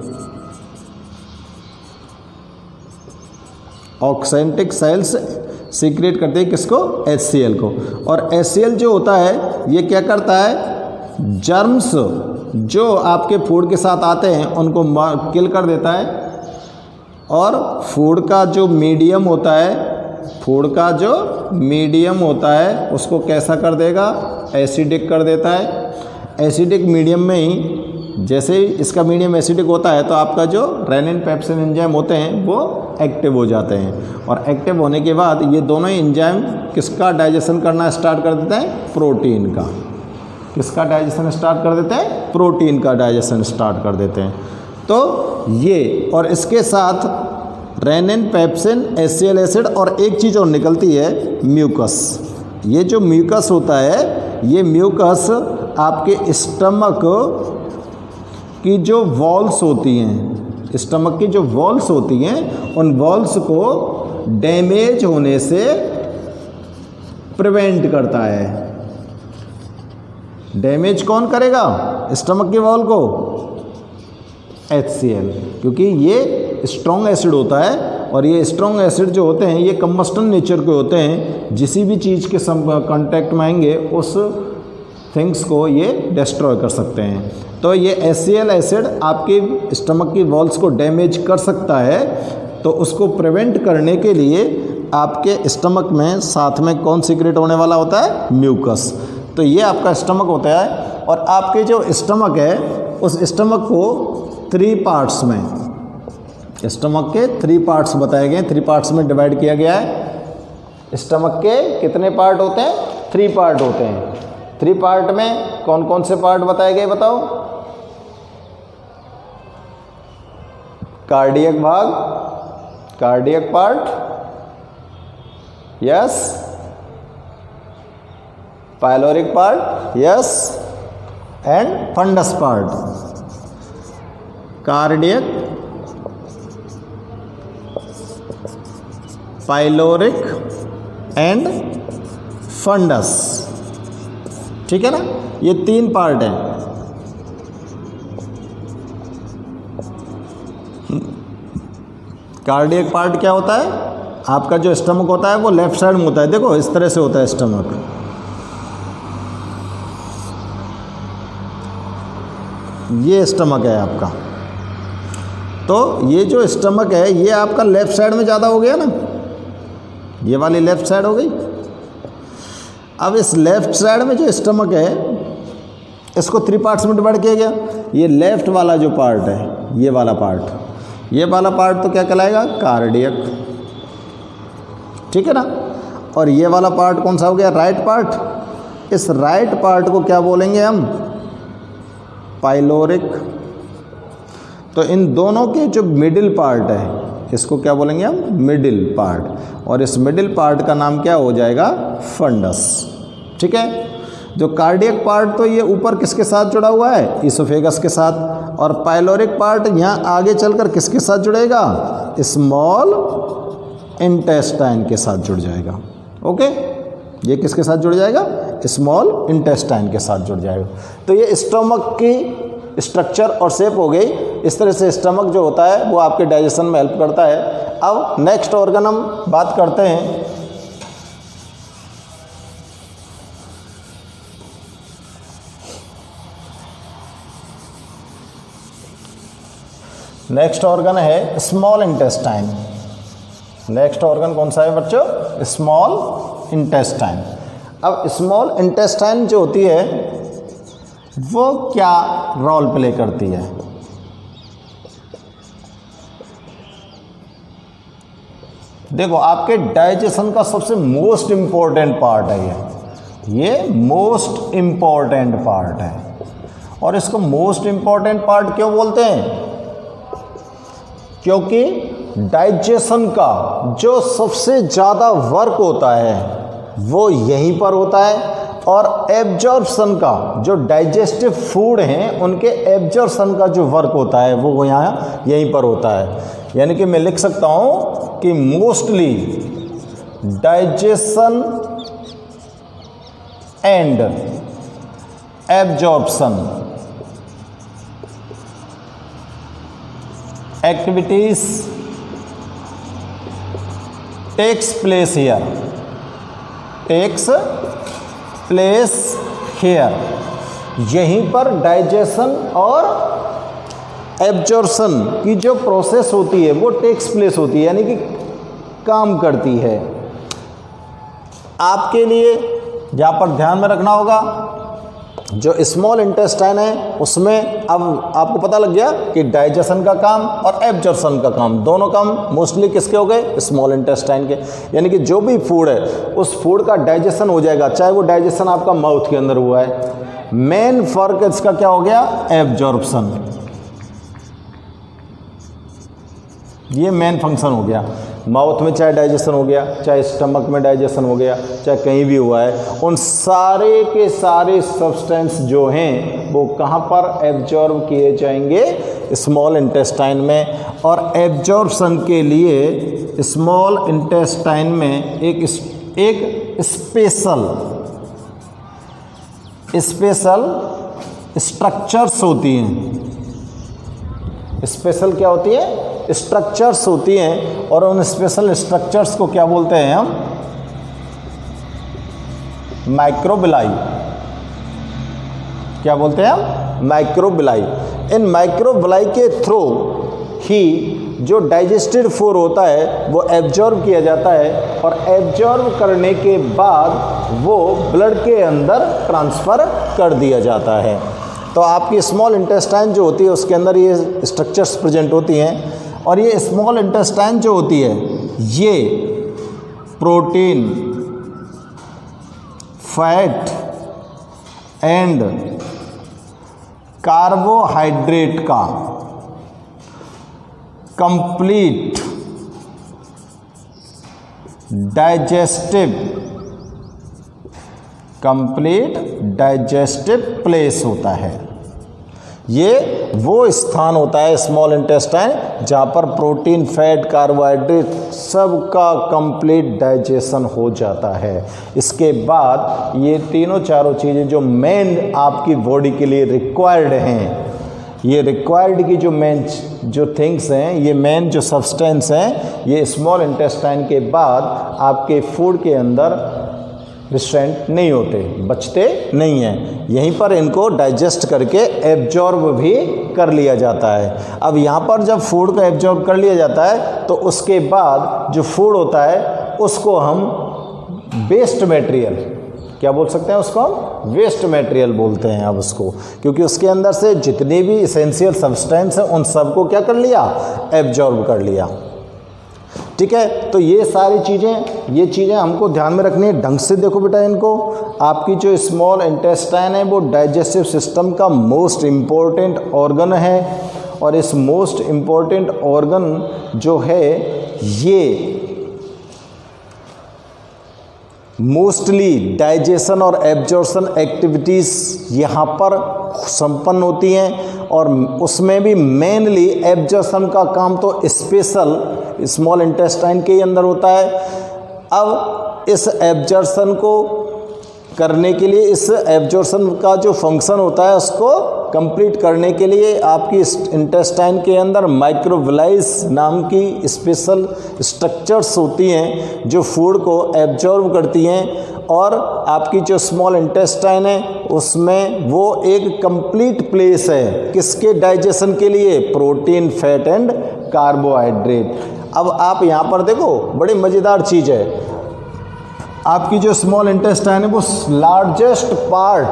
ऑक्सेंटिक सेल्स सीक्रेट करते हैं किसको? HCl को। और HCl जो होता है ये क्या करता है? जर्म्स जो आपके फूड के साथ आते हैं उनको किल कर देता है। और फूड का जो मीडियम होता है उसको कैसा कर देगा? एसिडिक कर देता है। एसिडिक मीडियम में ही जैसे ही इसका मीडियम एसिडिक होता है तो आपका जो रेनिन पेप्सिन एंजाइम होते हैं वो एक्टिव हो जाते हैं। और एक्टिव होने के बाद ये दोनों ही एंजाइम किसका डाइजेशन करना स्टार्ट कर देते हैं? प्रोटीन का। किसका डाइजेशन स्टार्ट कर देते हैं? प्रोटीन का डाइजेशन स्टार्ट कर देते हैं। तो ये और इसके साथ रेनिन पेप्सिन HCl एसिड और एक चीज़ और निकलती है, म्यूकस। ये जो म्यूकस होता है ये म्यूकस आपके स्टमक की जो वॉल्स होती हैं, स्टमक की जो वॉल्स होती हैं उन वॉल्स को डैमेज होने से प्रिवेंट करता है। डैमेज कौन करेगा स्टमक की वॉल को? HCl, क्योंकि ये स्ट्रॉन्ग एसिड होता है और ये स्ट्रॉन्ग एसिड जो होते हैं ये कंबस्टन नेचर के होते हैं। जिसी भी चीज़ के कांटेक्ट में आएंगे उस थिंग्स को ये डिस्ट्रॉय कर सकते हैं। तो ये HCl एसिड आपकी स्टमक की वॉल्स को डैमेज कर सकता है। तो उसको प्रिवेंट करने के लिए आपके स्टमक में साथ में कौन सीक्रेट होने वाला होता है? म्यूकस। तो ये आपका स्टमक होता है। और आपके जो स्टमक है उस स्टमक को 3 पार्ट्स में, स्टमक के 3 पार्ट्स बताए गए, 3 पार्ट्स में डिवाइड किया गया है। स्टमक के कितने पार्ट होते हैं? 3 पार्ट होते हैं। 3 पार्ट में कौन कौन से पार्ट बताए गए बताओ? कार्डियक भाग, cardiac part, yes. Pyloric part, yes. And fundus part. Cardiac, pyloric and fundus, ठीक है ना? ये 3 पार्ट हैं। कार्डियक पार्ट क्या होता है? आपका जो स्टमक होता है वो लेफ्ट साइड में होता है। देखो इस तरह से होता है स्टमक। ये स्टमक है आपका। तो ये जो स्टमक है ये आपका लेफ्ट साइड में ज़्यादा हो गया ना, ये वाली लेफ्ट साइड हो गई। अब इस लेफ्ट साइड में जो स्टमक है इसको 3 पार्ट्स में डिवाइड किया गया। ये लेफ्ट वाला जो पार्ट है, ये वाला पार्ट तो क्या कहलाएगा? कार्डियक, ठीक है ना? और ये वाला पार्ट कौन सा हो गया? Right part. इस राइट पार्ट को क्या बोलेंगे हम? पाइलोरिक। तो इन दोनों के जो मिडिल पार्ट है इसको क्या बोलेंगे हम? Middle part. और इस मिडिल पार्ट का नाम क्या हो जाएगा? फंडस, ठीक है? जो कार्डियक पार्ट तो ये ऊपर किसके साथ जुड़ा हुआ है? इसोफेगस के साथ। और पाइलोरिक पार्ट यहाँ आगे चलकर किसके साथ जुड़ेगा? स्मॉल इंटेस्टाइन के साथ जुड़ जाएगा। ओके, ये किसके साथ जुड़ जाएगा? स्मॉल इंटेस्टाइन के साथ जुड़ जाएगा। तो ये स्टमक की स्ट्रक्चर और शेप हो गई। इस तरह से स्टमक जो होता है वो आपके डाइजेशन में हेल्प करता है। अब नेक्स्ट ऑर्गन हम बात करते हैं, नेक्स्ट ऑर्गन है स्मॉल इंटेस्टाइन। नेक्स्ट ऑर्गन कौन सा है बच्चों? Small intestine. अब स्मॉल इंटेस्टाइन जो होती है वो क्या रोल प्ले करती है? देखो आपके डाइजेशन का सबसे मोस्ट इम्पॉर्टेंट पार्ट है ये मोस्ट इम्पॉर्टेंट पार्ट है। और इसको मोस्ट इम्पॉर्टेंट पार्ट क्यों बोलते हैं? क्योंकि डाइजेशन का जो सबसे ज़्यादा वर्क होता है वो यहीं पर होता है। और एब्जॉर्प्शन का जो डाइजेस्टिव फूड हैं उनके एब्जॉर्प्शन का जो वर्क होता है वो यहाँ यहीं पर होता है। यानी कि मैं लिख सकता हूँ कि mostly digestion and absorption activities takes place here, takes place here. यहीं पर डाइजेशन और एब्जॉर्प्शन की जो प्रोसेस होती है वो टेक्स प्लेस होती है, यानी कि काम करती है। आपके लिए यहाँ पर ध्यान में रखना होगा, जो स्मॉल इंटेस्टाइन है उसमें अब आपको पता लग गया कि डाइजेशन का काम और एब्जॉर्प्शन का काम, दोनों काम मोस्टली किसके हो गए? स्मॉल इंटेस्टाइन के। यानी कि जो भी फूड है उस फूड का डाइजेशन हो जाएगा, चाहे वो डाइजेशन आपका माउथ के अंदर हुआ है। मेन फर्क इसका क्या हो गया? एब्जॉर्प्शन। ये मेन फंक्शन हो गया। माउथ में चाहे डाइजेशन हो गया, चाहे स्टमक में डाइजेशन हो गया, चाहे कहीं भी हुआ है, उन सारे के सारे सब्सटेंस जो हैं वो कहाँ पर एब्जॉर्ब किए जाएंगे? स्मॉल इंटेस्टाइन में। और एब्जॉर्प्शन के लिए स्मॉल इंटेस्टाइन में एक स्पेशल स्ट्रक्चर्स होती हैं। स्पेशल क्या होती है? स्ट्रक्चर्स होती हैं। और उन स्पेशल स्ट्रक्चर्स को क्या बोलते हैं हम? माइक्रोबिलाई। क्या बोलते हैं हम? माइक्रोबिलाई। इन माइक्रोबिलाई के थ्रू ही जो डाइजेस्टेड फूड होता है वो एब्जॉर्ब किया जाता है, और एब्जॉर्ब करने के बाद वो ब्लड के अंदर ट्रांसफ़र कर दिया जाता है। तो आपकी स्मॉल इंटेस्टाइन जो होती है उसके अंदर ये स्ट्रक्चर्स प्रेजेंट होती हैं। और ये स्मॉल इंटेस्टाइन जो होती है ये प्रोटीन, फैट एंड कार्बोहाइड्रेट का कंप्लीट डाइजेस्टिव प्लेस होता है। ये वो स्थान होता है स्मॉल इंटेस्टाइन जहाँ पर प्रोटीन, फैट, कार्बोहाइड्रेट सबका कंप्लीट डाइजेशन हो जाता है। इसके बाद ये तीनों चारों चीज़ें जो मेन आपकी बॉडी के लिए रिक्वायर्ड हैं, ये रिक्वायर्ड की जो मेन जो थिंग्स हैं, ये मेन जो सब्सटेंस हैं, ये स्मॉल इंटेस्टाइन के बाद आपके फूड के अंदर रिस्ट्रेंट नहीं होते, बचते नहीं हैं। यहीं पर इनको डाइजेस्ट करके एब्जॉर्ब भी कर लिया जाता है। अब यहाँ पर जब फूड को एब्जॉर्ब कर लिया जाता है तो उसके बाद जो फूड होता है उसको हम वेस्ट मटेरियल, क्या बोल सकते हैं उसको? हम वेस्ट मटेरियल बोलते हैं अब उसको, क्योंकि उसके अंदर से जितने भी इसेंशियल सब्सटेंस हैं उन सबको क्या कर लिया? एब्जॉर्ब कर लिया। ठीक है, तो ये सारी चीज़ें हमको ध्यान में रखनी है। ढंग से देखो बेटा इनको। आपकी जो स्मॉल इंटेस्टाइन है वो डाइजेस्टिव सिस्टम का मोस्ट इम्पोर्टेंट ऑर्गन है, और इस मोस्ट इम्पोर्टेंट ऑर्गन जो है ये मोस्टली डाइजेशन और एब्जॉर्प्शन एक्टिविटीज़ यहाँ पर संपन्न होती हैं, और उसमें भी मेनली एब्जॉर्प्शन का काम तो स्पेशल स्मॉल इंटेस्टाइन के ही अंदर होता है। अब इस एब्जॉर्प्शन को करने के लिए, इस एब्जॉर्प्शन का जो फंक्शन होता है उसको कंप्लीट करने के लिए आपकी इंटेस्टाइन के अंदर माइक्रोबिलाइस नाम की स्पेशल स्ट्रक्चर्स होती हैं जो फूड को एब्जॉर्ब करती हैं, और आपकी जो स्मॉल इंटेस्टाइन है उसमें वो एक कंप्लीट प्लेस है किसके डाइजेशन के लिए? Protein, fat and carbohydrate. अब आप यहाँ पर देखो, बड़ी मज़ेदार चीज़ है। आपकी जो स्मॉल इंटेस्टाइन है वो largest part,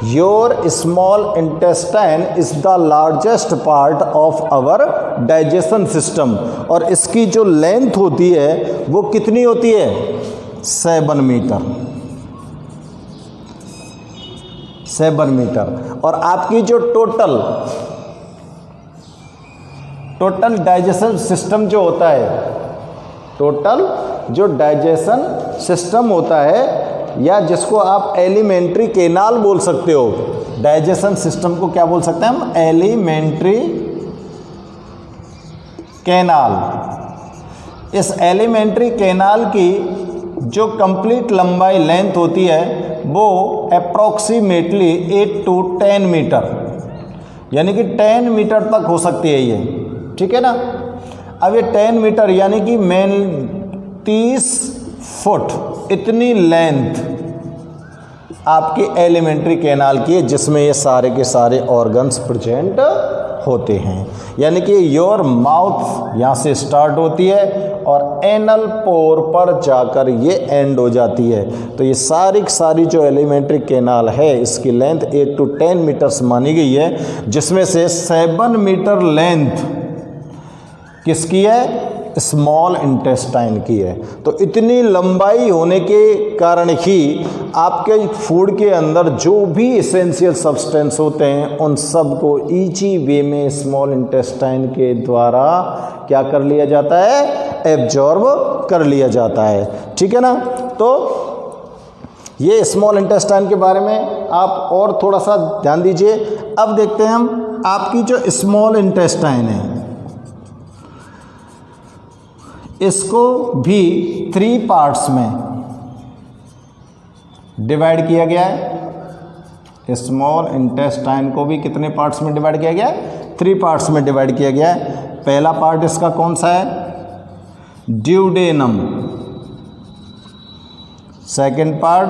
your small intestine is the largest part of our digestion system, और इसकी जो लेंथ होती है वो कितनी होती है? 7 मीटर। 7 मीटर। और आपकी जो टोटल डाइजेशन सिस्टम जो होता है, टोटल जो डाइजेशन सिस्टम होता है, या जिसको आप एलिमेंट्री कैनाल बोल सकते हो, डाइजेशन सिस्टम को क्या बोल सकते हैं हम? Alimentary canal. इस एलिमेंट्री कैनाल की जो कंप्लीट लंबाई, लेंथ होती है वो अप्रॉक्सीमेटली 8 to 10 मीटर, यानी कि 10 मीटर तक हो सकती है ये, ठीक है ना। अब ये 10 मीटर यानी कि मेन 30 फुट इतनी लेंथ आपकी एलिमेंट्री कैनाल की है, जिसमें ये सारे के सारे ऑर्गन्स प्रेजेंट होते हैं। यानी कि योर माउथ यहाँ से स्टार्ट होती है और एनल पोर पर जाकर ये एंड हो जाती है। तो ये सारी सारी जो एलिमेंट्री कैनाल है इसकी लेंथ 8 to 10 मीटर्स मानी गई है, जिसमें से 7 मीटर लेंथ किसकी है? स्मॉल इंटेस्टाइन की है। तो इतनी लंबाई होने के कारण ही आपके फूड के अंदर जो भी एसेंशियल सब्सटेंस होते हैं उन सब को ईजी वे में स्मॉल इंटेस्टाइन के द्वारा क्या कर लिया जाता है? एब्जॉर्ब कर लिया जाता है, ठीक है ना। तो ये स्मॉल इंटेस्टाइन के बारे में आप और थोड़ा सा ध्यान दीजिए। अब देखते हैं हम आपकी जो स्मॉल इंटेस्टाइन है इसको भी 3 पार्ट्स में डिवाइड किया गया है। स्मॉल इंटेस्टाइन को भी कितने पार्ट्स में डिवाइड किया गया है? 3 पार्ट्स में डिवाइड किया गया है। पहला पार्ट इसका कौन सा है? Duodenum. Second part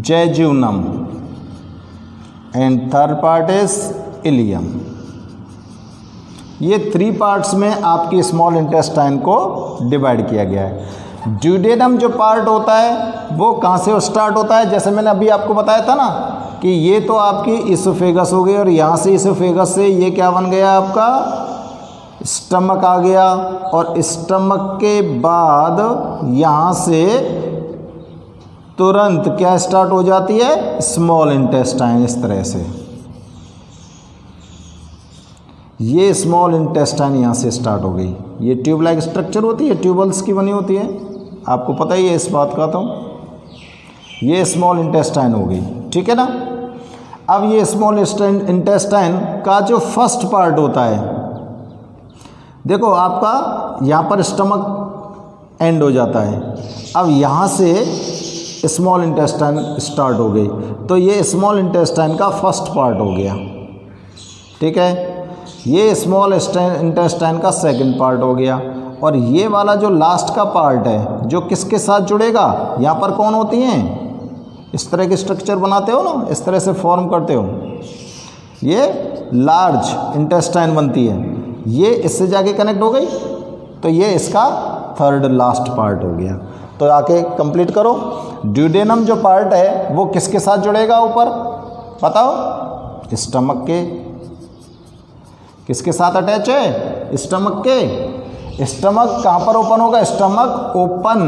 jejunum and third part is ilium. ये 3 पार्ट्स में आपकी स्मॉल इंटेस्टाइन को डिवाइड किया गया है। ड्यूडेनम जो पार्ट होता है वो कहाँ से स्टार्ट होता है? जैसे मैंने अभी आपको बताया था ना कि ये तो आपकी इसोफेगस हो गई और यहाँ से इसोफेगस से ये क्या बन गया? आपका स्टमक आ गया और स्टमक के बाद यहाँ से तुरंत क्या स्टार्ट हो जाती है? Small intestine. इस तरह से ये स्मॉल इंटेस्टाइन यहाँ से स्टार्ट हो गई। ये ट्यूब लाइक स्ट्रक्चर होती है, ट्यूबल्स की बनी होती है, आपको पता ही है इस बात का। तो ये स्मॉल इंटेस्टाइन हो गई, ठीक है ना। अब ये स्मॉल इंटेस्टाइन का जो फर्स्ट पार्ट होता है, देखो आपका यहाँ पर स्टमक एंड हो जाता है। अब यहाँ से स्मॉल इंटेस्टाइन स्टार्ट हो गई, तो ये स्मॉल इंटेस्टाइन का फर्स्ट पार्ट हो गया, ठीक है। ये स्मॉल इंटेस्टाइन का सेकंड पार्ट हो गया और ये वाला जो लास्ट का पार्ट है जो किसके साथ जुड़ेगा? यहाँ पर कौन होती हैं? इस तरह के स्ट्रक्चर बनाते हो ना, इस तरह से फॉर्म करते हो, ये लार्ज इंटेस्टाइन बनती है। ये इससे जाके कनेक्ट हो गई तो ये इसका थर्ड लास्ट पार्ट हो गया। तो आके कंप्लीट करो। ड्यूडेनम जो पार्ट है वो किसके साथ जुड़ेगा? ऊपर बताओ। स्टमक के। किसके साथ अटैच है? स्टमक के। स्टमक कहाँ पर ओपन होगा? Stomach open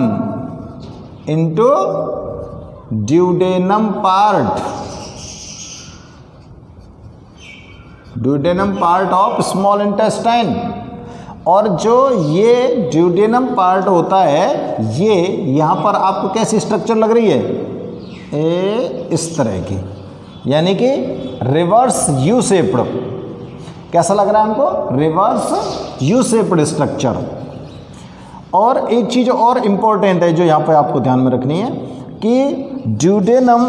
into duodenum part, duodenum part of small intestine. और जो ये ड्यूडेनम पार्ट होता है ये यहाँ पर आपको कैसी स्ट्रक्चर लग रही है? इस तरह की, यानी कि रिवर्स यू शेप्ड। कैसा लग रहा है हमको? Reverse U shaped structure. और एक चीज़ और इम्पोर्टेंट है जो यहाँ पे आपको ध्यान में रखनी है कि duodenum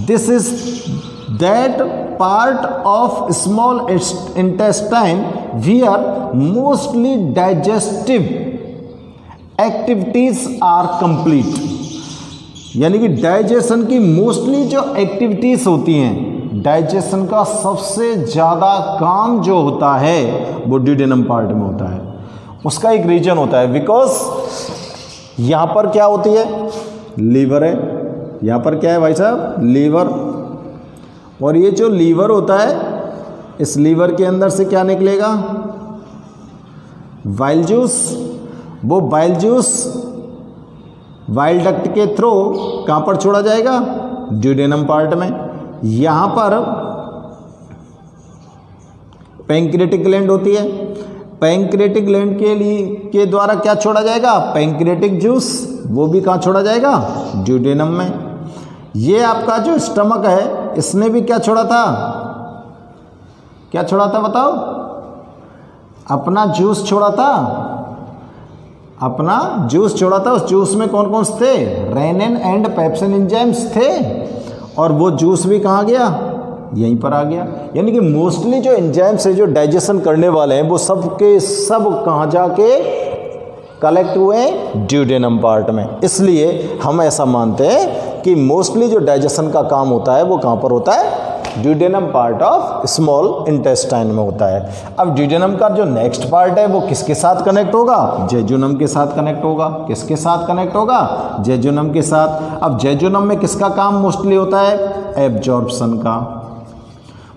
this is that part of small intestine where mostly digestive activities are complete. यानी कि डाइजेशन की मोस्टली जो एक्टिविटीज होती हैं, डाइजेशन का सबसे ज़्यादा काम जो होता है वो ड्यूडेनम पार्ट में होता है। उसका एक रीजन होता है बिकॉज यहाँ पर क्या होती है? लीवर है। यहाँ पर क्या है भाई साहब? लीवर। और ये जो लीवर होता है इस लीवर के अंदर से क्या निकलेगा? Bile juice. वो बाइल जूस बाइल डक्ट के थ्रू कहाँ पर छोड़ा जाएगा? ड्यूडेनम पार्ट में। यहाँ पर पैंक्रियाटिक ग्लैंड होती है। पैंक्रियाटिक ग्लैंड के द्वारा क्या छोड़ा जाएगा? Pancreatic juice. वो भी कहाँ छोड़ा जाएगा? ड्यूडेनम में। ये आपका जो स्टमक है इसने भी क्या छोड़ा था? क्या छोड़ा था बताओ? अपना जूस छोड़ा था। अपना जूस छोड़ा था, उस जूस में कौन कौन से थे, रेनिन एंड पेप्सिन एंजाइम्स थे, और वो जूस भी कहाँ गया, यहीं पर आ गया। यानी कि मोस्टली जो एंजाइम्स है जो डाइजेशन करने वाले हैं वो सब के सब कहाँ जाके कलेक्ट हुए, ड्यूडेनम पार्ट में। इसलिए हम ऐसा मानते हैं कि मोस्टली जो डाइजेशन का काम होता है वो कहाँ पर होता है, duodenum part of small intestine में होता है। अब ड्यूडेनम का जो नेक्स्ट पार्ट है वो किसके साथ कनेक्ट होगा, जेजुनम के साथ कनेक्ट होगा। किसके साथ कनेक्ट होगा, जेजुनम के साथ। अब जेजुनम में किसका काम मोस्टली होता है, एब्जॉर्प्शन का।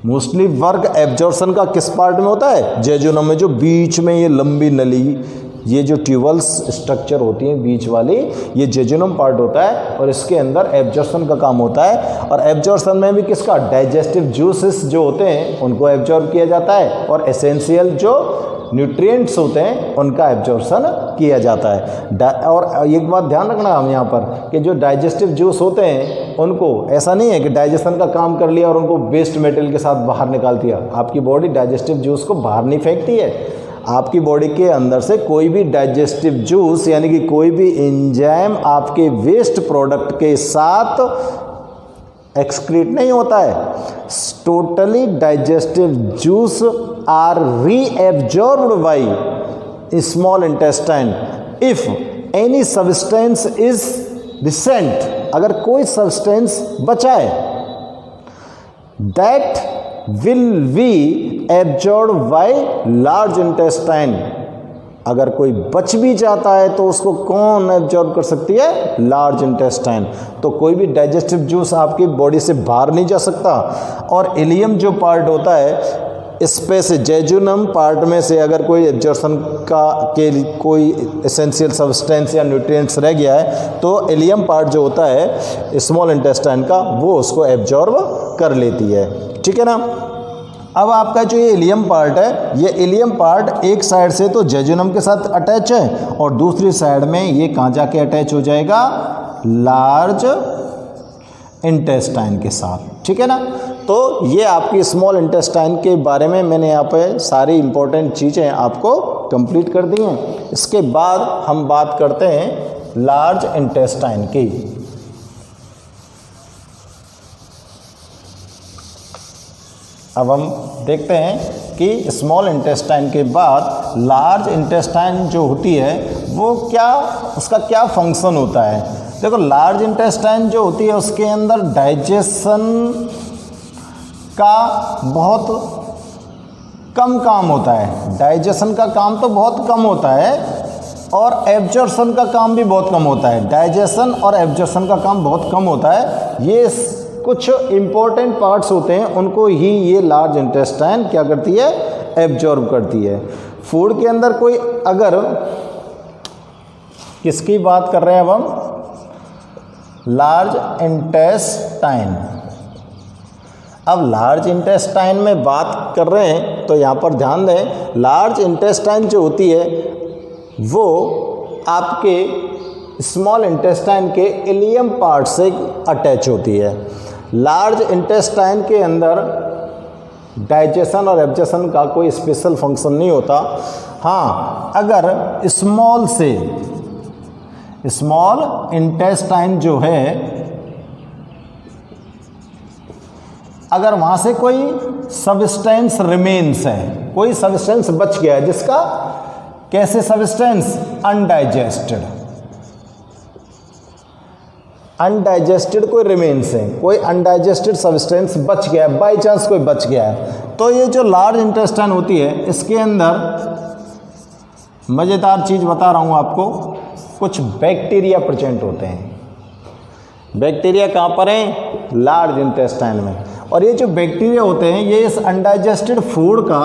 मोस्टली वर्क एब्जॉर्प्शन का किस पार्ट में होता है, जेजुनम में। जो बीच में ये लंबी नली, ये जो ट्यूबल्स स्ट्रक्चर होती हैं बीच वाली, ये जेजुनम पार्ट होता है और इसके अंदर एब्जॉर्प्शन का काम होता है। और एब्जॉर्प्शन में भी किसका, डाइजेस्टिव जूसेस जो होते हैं उनको एब्जॉर्ब किया जाता है, और एसेंशियल जो न्यूट्रिएंट्स होते हैं उनका एब्जॉर्प्शन किया जाता है। और एक बात ध्यान रखना हम यहाँ पर कि जो डाइजेस्टिव जूस होते हैं उनको ऐसा नहीं है कि डाइजेशन का काम कर लिया और उनको वेस्ट मटेरियल के साथ बाहर निकाल दिया। आपकी बॉडी डाइजेस्टिव जूस को बाहर नहीं फेंकती है। आपकी बॉडी के अंदर से कोई भी डाइजेस्टिव जूस यानी कि कोई भी एंजाइम आपके वेस्ट प्रोडक्ट के साथ एक्सक्रीट नहीं होता है। Totally digestive juice are reabsorbed by small intestine if any substance is recent. अगर कोई सब्सटेंस बचा है that will be absorb by large intestine. अगर कोई बच भी जाता है तो उसको कौन एब्जॉर्ब कर सकती है, लार्ज इंटेस्टाइन। तो कोई भी डाइजेस्टिव जूस आपकी बॉडी से बाहर नहीं जा सकता। और इलियम जो पार्ट होता है इसपे से जेजुनम पार्ट में से अगर कोई एब्जॉर्प्शन का के कोई एसेंशियल सब्सटेंस या न्यूट्रिएंट्स रह गया है तो इलियम पार्ट जो होता है स्मॉल इंटेस्टाइन का वो उसको एब्जॉर्ब कर लेती है। ठीक है ना। अब आपका जो ये इलियम पार्ट है, ये इलियम पार्ट एक साइड से तो जेजुनम के साथ अटैच है और दूसरी साइड में ये कहाँ जाके अटैच हो जाएगा, लार्ज इंटेस्टाइन के साथ। ठीक है ना। तो ये आपकी स्मॉल इंटेस्टाइन के बारे में मैंने यहाँ पे सारी इंपॉर्टेंट चीज़ें आपको कंप्लीट कर दी हैं। इसके बाद हम बात करते हैं लार्ज इंटेस्टाइन की। अब हम देखते हैं कि स्मॉल इंटेस्टाइन के बाद लार्ज इंटेस्टाइन जो होती है वो क्या, उसका क्या फंक्शन होता है। देखो लार्ज इंटेस्टाइन जो होती है उसके अंदर डाइजेशन का बहुत कम काम होता है। डाइजेशन का काम तो बहुत कम होता है और एब्जॉर्प्शन का काम भी बहुत कम होता है। डाइजेशन और एब्जॉर्प्शन का काम बहुत कम होता है। ये कुछ इम्पोर्टेंट पार्ट्स होते हैं उनको ही ये लार्ज इंटेस्टाइन क्या करती है, एब्जॉर्ब करती है। फूड के अंदर कोई अगर किसकी बात कर रहे हैं अब हम, लार्ज इंटेस्टाइन। अब लार्ज इंटेस्टाइन में बात कर रहे हैं तो यहाँ पर ध्यान दें, लार्ज इंटेस्टाइन जो होती है वो आपके स्मॉल इंटेस्टाइन के इलियम पार्ट से अटैच होती है। लार्ज इंटेस्टाइन के अंदर डाइजेशन और एब्जॉर्प्शन का कोई स्पेशल फंक्शन नहीं होता। हाँ, अगर स्मॉल इंटेस्टाइन जो है अगर वहाँ से कोई सब्सटेंस रिमेन्स है, कोई सब्सटेंस बच गया है जिसका, कैसे सब्सटेंस, अनडाइजेस्टेड कोई रिमेन्स है, कोई अनडाइजेस्टेड सब्सटेंस बच गया है, बाई चांस कोई बच गया है, तो ये जो लार्ज इंटेस्टाइन होती है इसके अंदर मज़ेदार चीज़ बता रहा हूँ आपको, कुछ बैक्टीरिया प्रेजेंट होते हैं। बैक्टीरिया कहाँ पर हैं, लार्ज इंटेस्टाइन में। और ये जो बैक्टीरिया होते हैं ये इस अनडाइजेस्टेड फूड का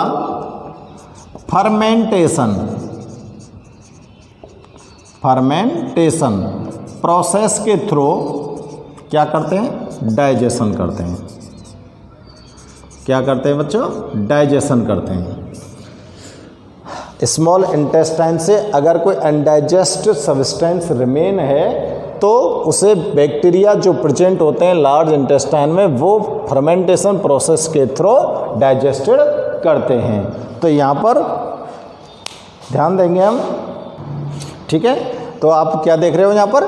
फर्मेंटेशन प्रोसेस के थ्रू क्या करते हैं, डाइजेशन करते हैं। क्या करते हैं बच्चों, डाइजेशन करते हैं। स्मॉल इंटेस्टाइन से अगर कोई अनडाइजेस्टेड सब्सटेंस रिमेन है तो उसे बैक्टीरिया जो प्रेजेंट होते हैं लार्ज इंटेस्टाइन में वो फर्मेंटेशन प्रोसेस के थ्रू डाइजेस्टेड करते हैं। तो यहाँ पर ध्यान देंगे हम, ठीक है, तो आप क्या देख रहे हो यहाँ पर,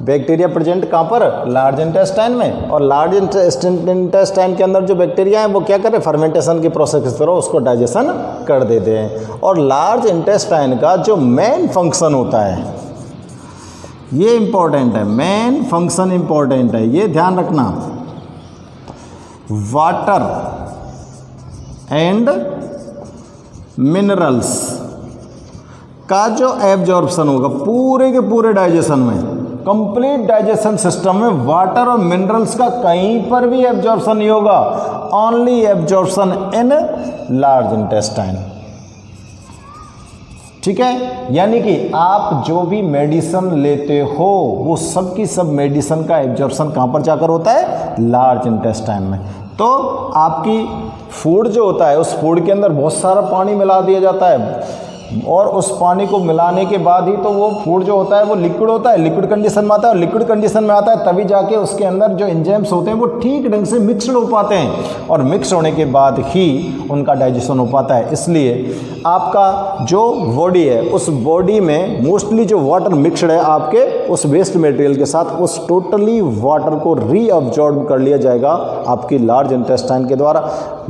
बैक्टीरिया प्रेजेंट कहाँ पर, लार्ज इंटेस्टाइन में, और लार्ज इंटेस्टाइन के अंदर जो बैक्टीरिया हैं वो क्या कर रहे हैं, फर्मेंटेशन की प्रोसेस के थ्रू उसको डाइजेशन कर देते हैं। और लार्ज इंटेस्टाइन का जो मेन फंक्शन होता है, ये इंपॉर्टेंट है, मेन फंक्शन इंपॉर्टेंट है, ये ध्यान रखना, वाटर एंड मिनरल्स का जो एब्जॉर्प्शन होगा पूरे के पूरे डाइजेशन में, कंप्लीट डाइजेशन सिस्टम में वाटर और मिनरल्स का कहीं पर भी एब्जॉर्प्शन नहीं होगा, only absorption in large intestine. ठीक है, यानी कि आप जो भी मेडिसिन लेते हो वो सब की सब मेडिसिन का एब्जॉर्प्शन कहाँ पर जाकर होता है, लार्ज इंटेस्टाइन में। तो आपकी फूड जो होता है उस फूड के अंदर बहुत सारा पानी मिला दिया जाता है, और उस पानी को मिलाने के बाद ही तो वो फूड जो होता है वो लिक्विड होता है, लिक्विड कंडीशन में आता है, और लिक्विड कंडीशन में आता है तभी जाके उसके अंदर जो एंजाइम्स होते हैं वो ठीक ढंग से मिक्सड हो पाते हैं, और मिक्स होने के बाद ही उनका डाइजेशन हो पाता है। इसलिए आपका जो बॉडी है उस बॉडी में मोस्टली जो वाटर मिक्सड है आपके उस वेस्ट मटेरियल के साथ, उस टोटली वाटर को रीअब्जॉर्ब कर लिया जाएगा आपकी लार्ज इंटेस्टाइन के द्वारा,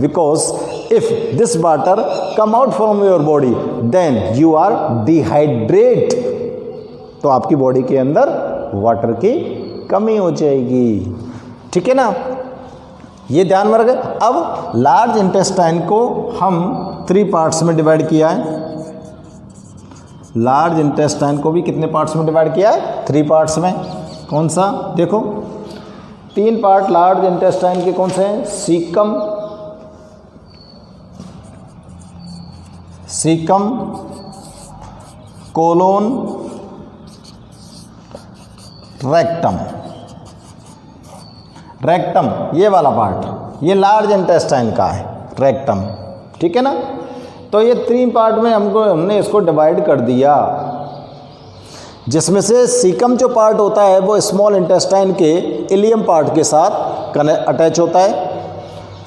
because if this water come out from your body then you are dehydrate, तो आपकी बॉडी के अंदर वाटर की कमी हो जाएगी। ठीक है ना, ये ध्यान में रखें। अब लार्ज इंटेस्टाइन को हम 3 पार्ट्स में डिवाइड किया है, लार्ज इंटेस्टाइन को भी कितने पार्ट्स में डिवाइड किया है, 3 पार्ट्स में। कौन सा, देखो 3 पार्ट लार्ज इंटेस्टाइन के कौन से हैं, caecum, caecum, colon, rectum. Rectum ये वाला पार्ट ये लार्ज इंटेस्टाइन का है, रेक्टम। ठीक है ना, तो ये 3 पार्ट में हमने इसको डिवाइड कर दिया, जिसमें से सीकम जो पार्ट होता है वो स्मॉल इंटेस्टाइन के इलियम पार्ट के साथ अटैच होता है।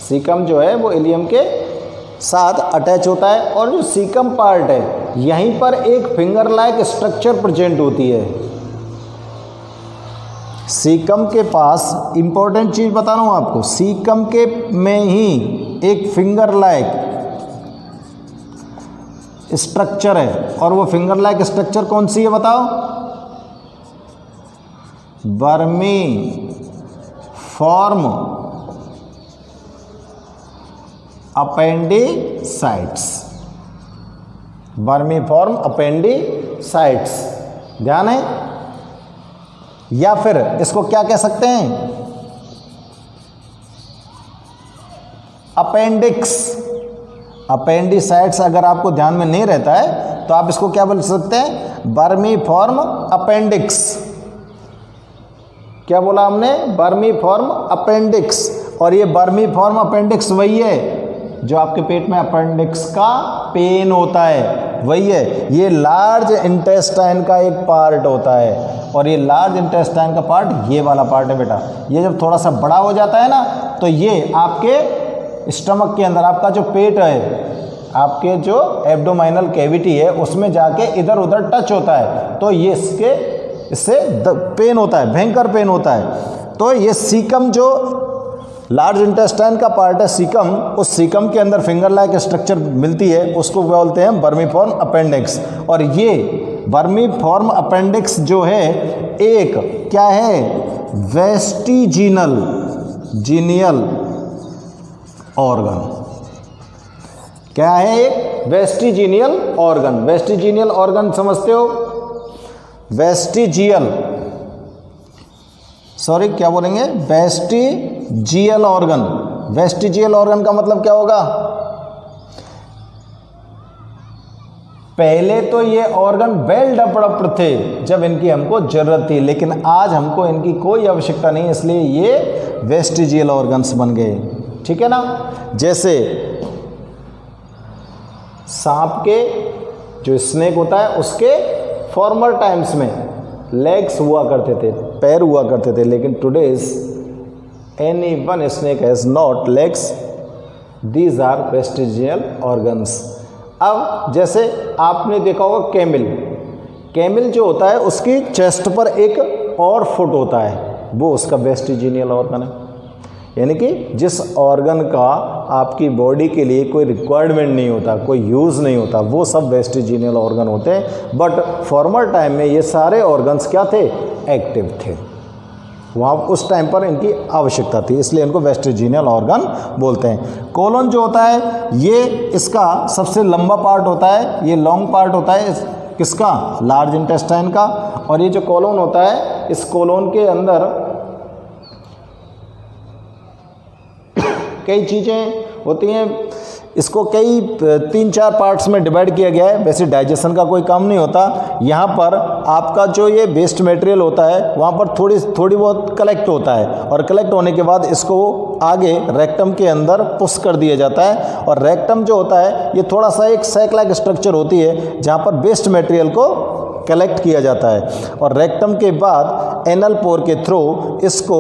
सीकम जो है वो इलियम के साथ अटैच होता है, और जो सीकम पार्ट है यहीं पर एक फिंगर लाइक स्ट्रक्चर प्रेजेंट होती है। सीकम के पास इंपॉर्टेंट चीज बता रहा हूं आपको, सीकम के में ही एक फिंगर लाइक स्ट्रक्चर है, और वो फिंगर लाइक स्ट्रक्चर कौन सी है बताओ, वर्मी फॉर्म अपेंडिसाइट्स, वर्मी फॉर्म अपेंडिसाइट्स, ध्यान है। या फिर इसको क्या कह सकते हैं, अपेंडिक्स। अपेंडिसाइट्स अगर आपको ध्यान में नहीं रहता है तो आप इसको क्या बोल सकते हैं, वर्मी फॉर्म अपेंडिक्स। क्या बोला हमने, वर्मी फॉर्म अपेंडिक्स। और ये वर्मी फॉर्म अपेंडिक्स वही है जो आपके पेट में अपेंडिक्स का पेन होता है, वही है। ये लार्ज इंटेस्टाइन का एक पार्ट होता है, और ये लार्ज इंटेस्टाइन का पार्ट ये वाला पार्ट है बेटा। ये जब थोड़ा सा बड़ा हो जाता है ना तो ये आपके स्टमक के अंदर, आपका जो पेट है, आपके जो एब्डोमाइनल कैविटी है उसमें जाके इधर उधर टच होता है, तो ये इससे पेन होता है, भयंकर पेन होता है। तो ये सीकम जो लार्ज इंटेस्टाइन का पार्ट है सीकम, उस सीकम के अंदर फिंगर लाइक स्ट्रक्चर मिलती है, उसको बोलते हैं वर्मीफॉर्म अपेंडिक्स। और ये वर्मीफॉर्म अपेंडिक्स जो है एक क्या है, वेस्टिजिनल जीनियल ऑर्गन। क्या है, एक वेस्टिजिनियल ऑर्गन। वेस्टिजिनियल ऑर्गन समझते हो, वेस्टिजियल, सॉरी क्या बोलेंगे, वेस्टिजियल ऑर्गन। वेस्टिजियल ऑर्गन का मतलब क्या होगा, पहले तो ये ऑर्गन वेल डेवलप्ड थे जब इनकी हमको जरूरत थी, लेकिन आज हमको इनकी कोई आवश्यकता नहीं, इसलिए ये वेस्टिजियल ऑर्गन्स बन गए। ठीक है ना, जैसे सांप के जो स्नेक होता है उसके फॉर्मर टाइम्स में लेग्स हुआ करते थे, पैर हुआ करते थे, लेकिन today's any one snake has not legs, these are vestigial organs. अब जैसे आपने देखा होगा कैमिल, कैमल जो होता है उसकी चेस्ट पर एक और फुट होता है, वो उसका वेस्टिजिनियल ऑर्गन है। यानी कि जिस ऑर्गन का आपकी बॉडी के लिए कोई रिक्वायरमेंट नहीं होता, कोई यूज़ नहीं होता, वो सब वेस्टिजिनियल ऑर्गन होते हैं। बट फॉर्मर टाइम में ये सारे ऑर्गन्स क्या थे, एक्टिव थे, वहाँ उस टाइम पर इनकी आवश्यकता थी, इसलिए इनको वेस्टिजिनियल ऑर्गन बोलते हैं। कोलन जो होता है ये इसका सबसे लंबा पार्ट होता है, ये लॉन्ग पार्ट होता है किसका, लार्ज इंटेस्टाइन का। और ये जो कोलन होता है, इस कोलन के अंदर कई चीज़ें होती हैं, इसको कई 3-4 पार्ट्स में डिवाइड किया गया है। वैसे डाइजेशन का कोई काम नहीं होता, यहाँ पर आपका जो ये वेस्ट मटेरियल होता है वहाँ पर थोड़ी बहुत कलेक्ट होता है, और कलेक्ट होने के बाद इसको आगे रेक्टम के अंदर पुश कर दिया जाता है। और रेक्टम जो होता है ये थोड़ा सा एक सैक लाइक स्ट्रक्चर होती है जहाँ पर वेस्ट मटेरियल को कलेक्ट किया जाता है। और रेक्टम के बाद एनल पोर के थ्रू इसको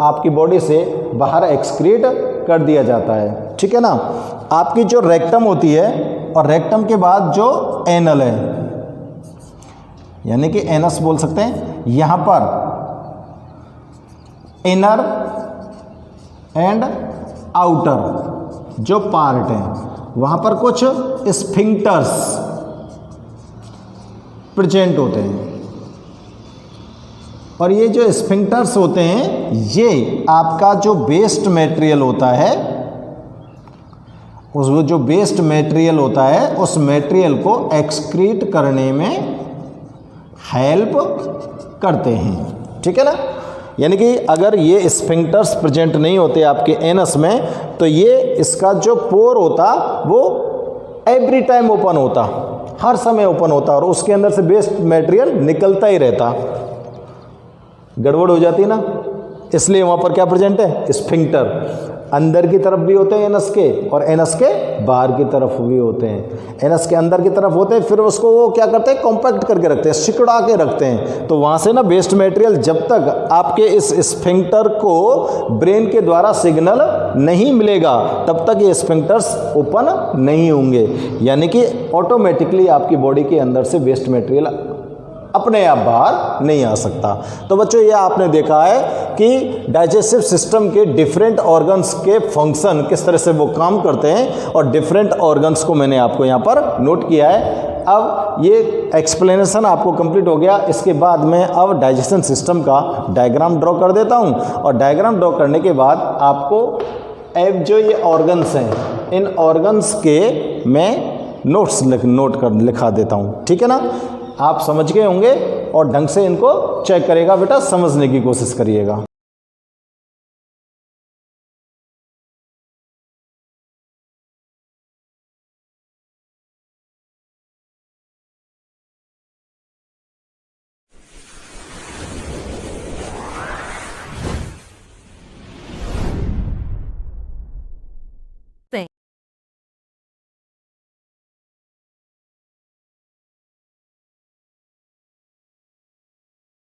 आपकी बॉडी से बाहर एक्सक्रीट कर दिया जाता है, ठीक है ना। आपकी जो रेक्टम होती है और रेक्टम के बाद जो एनल है, यानी कि एनस बोल सकते हैं, यहाँ पर इनर एंड आउटर जो पार्ट है वहाँ पर कुछ स्फिंक्टर्स प्रेजेंट होते हैं। और ये जो स्फिंक्टर्स होते हैं ये आपका जो वेस्ट मटेरियल होता है, उस जो वेस्ट मटेरियल होता है उस मटेरियल को एक्सक्रीट करने में हेल्प करते हैं, ठीक है ना। यानी कि अगर ये स्फिंक्टर्स प्रेजेंट नहीं होते आपके एनस में तो ये इसका जो पोर होता वो एवरी टाइम ओपन होता, हर समय ओपन होता, और उसके अंदर से वेस्ट मटेरियल निकलता ही रहता। गड़बड़ हो जाती ना, इसलिए वहाँ पर क्या प्रेजेंट है, स्फिंक्टर अंदर की तरफ भी होते हैं एनस के, और एनस के बाहर की तरफ भी होते हैं। एनस के अंदर की तरफ होते हैं, फिर उसको वो क्या करते हैं, कॉम्पैक्ट करके रखते हैं, सिकुड़ा के रखते हैं। तो वहाँ से ना वेस्ट मटेरियल जब तक आपके इस स्फिंक्टर को ब्रेन के द्वारा सिग्नल नहीं मिलेगा तब तक ये स्फिंक्टर्स ओपन नहीं होंगे, यानी कि ऑटोमेटिकली आपकी बॉडी के अंदर से वेस्ट मटेरियल अपने आप बाहर नहीं आ सकता। तो बच्चों ये आपने देखा है कि डाइजेस्टिव सिस्टम के डिफरेंट ऑर्गन्स के फंक्शन किस तरह से वो काम करते हैं, और डिफरेंट ऑर्गन्स को मैंने आपको यहाँ पर नोट किया है। अब ये एक्सप्लेनेशन आपको कंप्लीट हो गया। इसके बाद मैं अब डाइजेशन सिस्टम का डायग्राम ड्रॉ कर देता हूँ, और डायग्राम ड्रॉ करने के बाद आपको अब जो ये ऑर्गन्स हैं इन ऑर्गन्स के मैं नोट्स लिखा देता हूँ, ठीक है ना। आप समझ गए होंगे और ढंग से इनको चेक करिएगा बेटा, समझने की कोशिश करिएगा।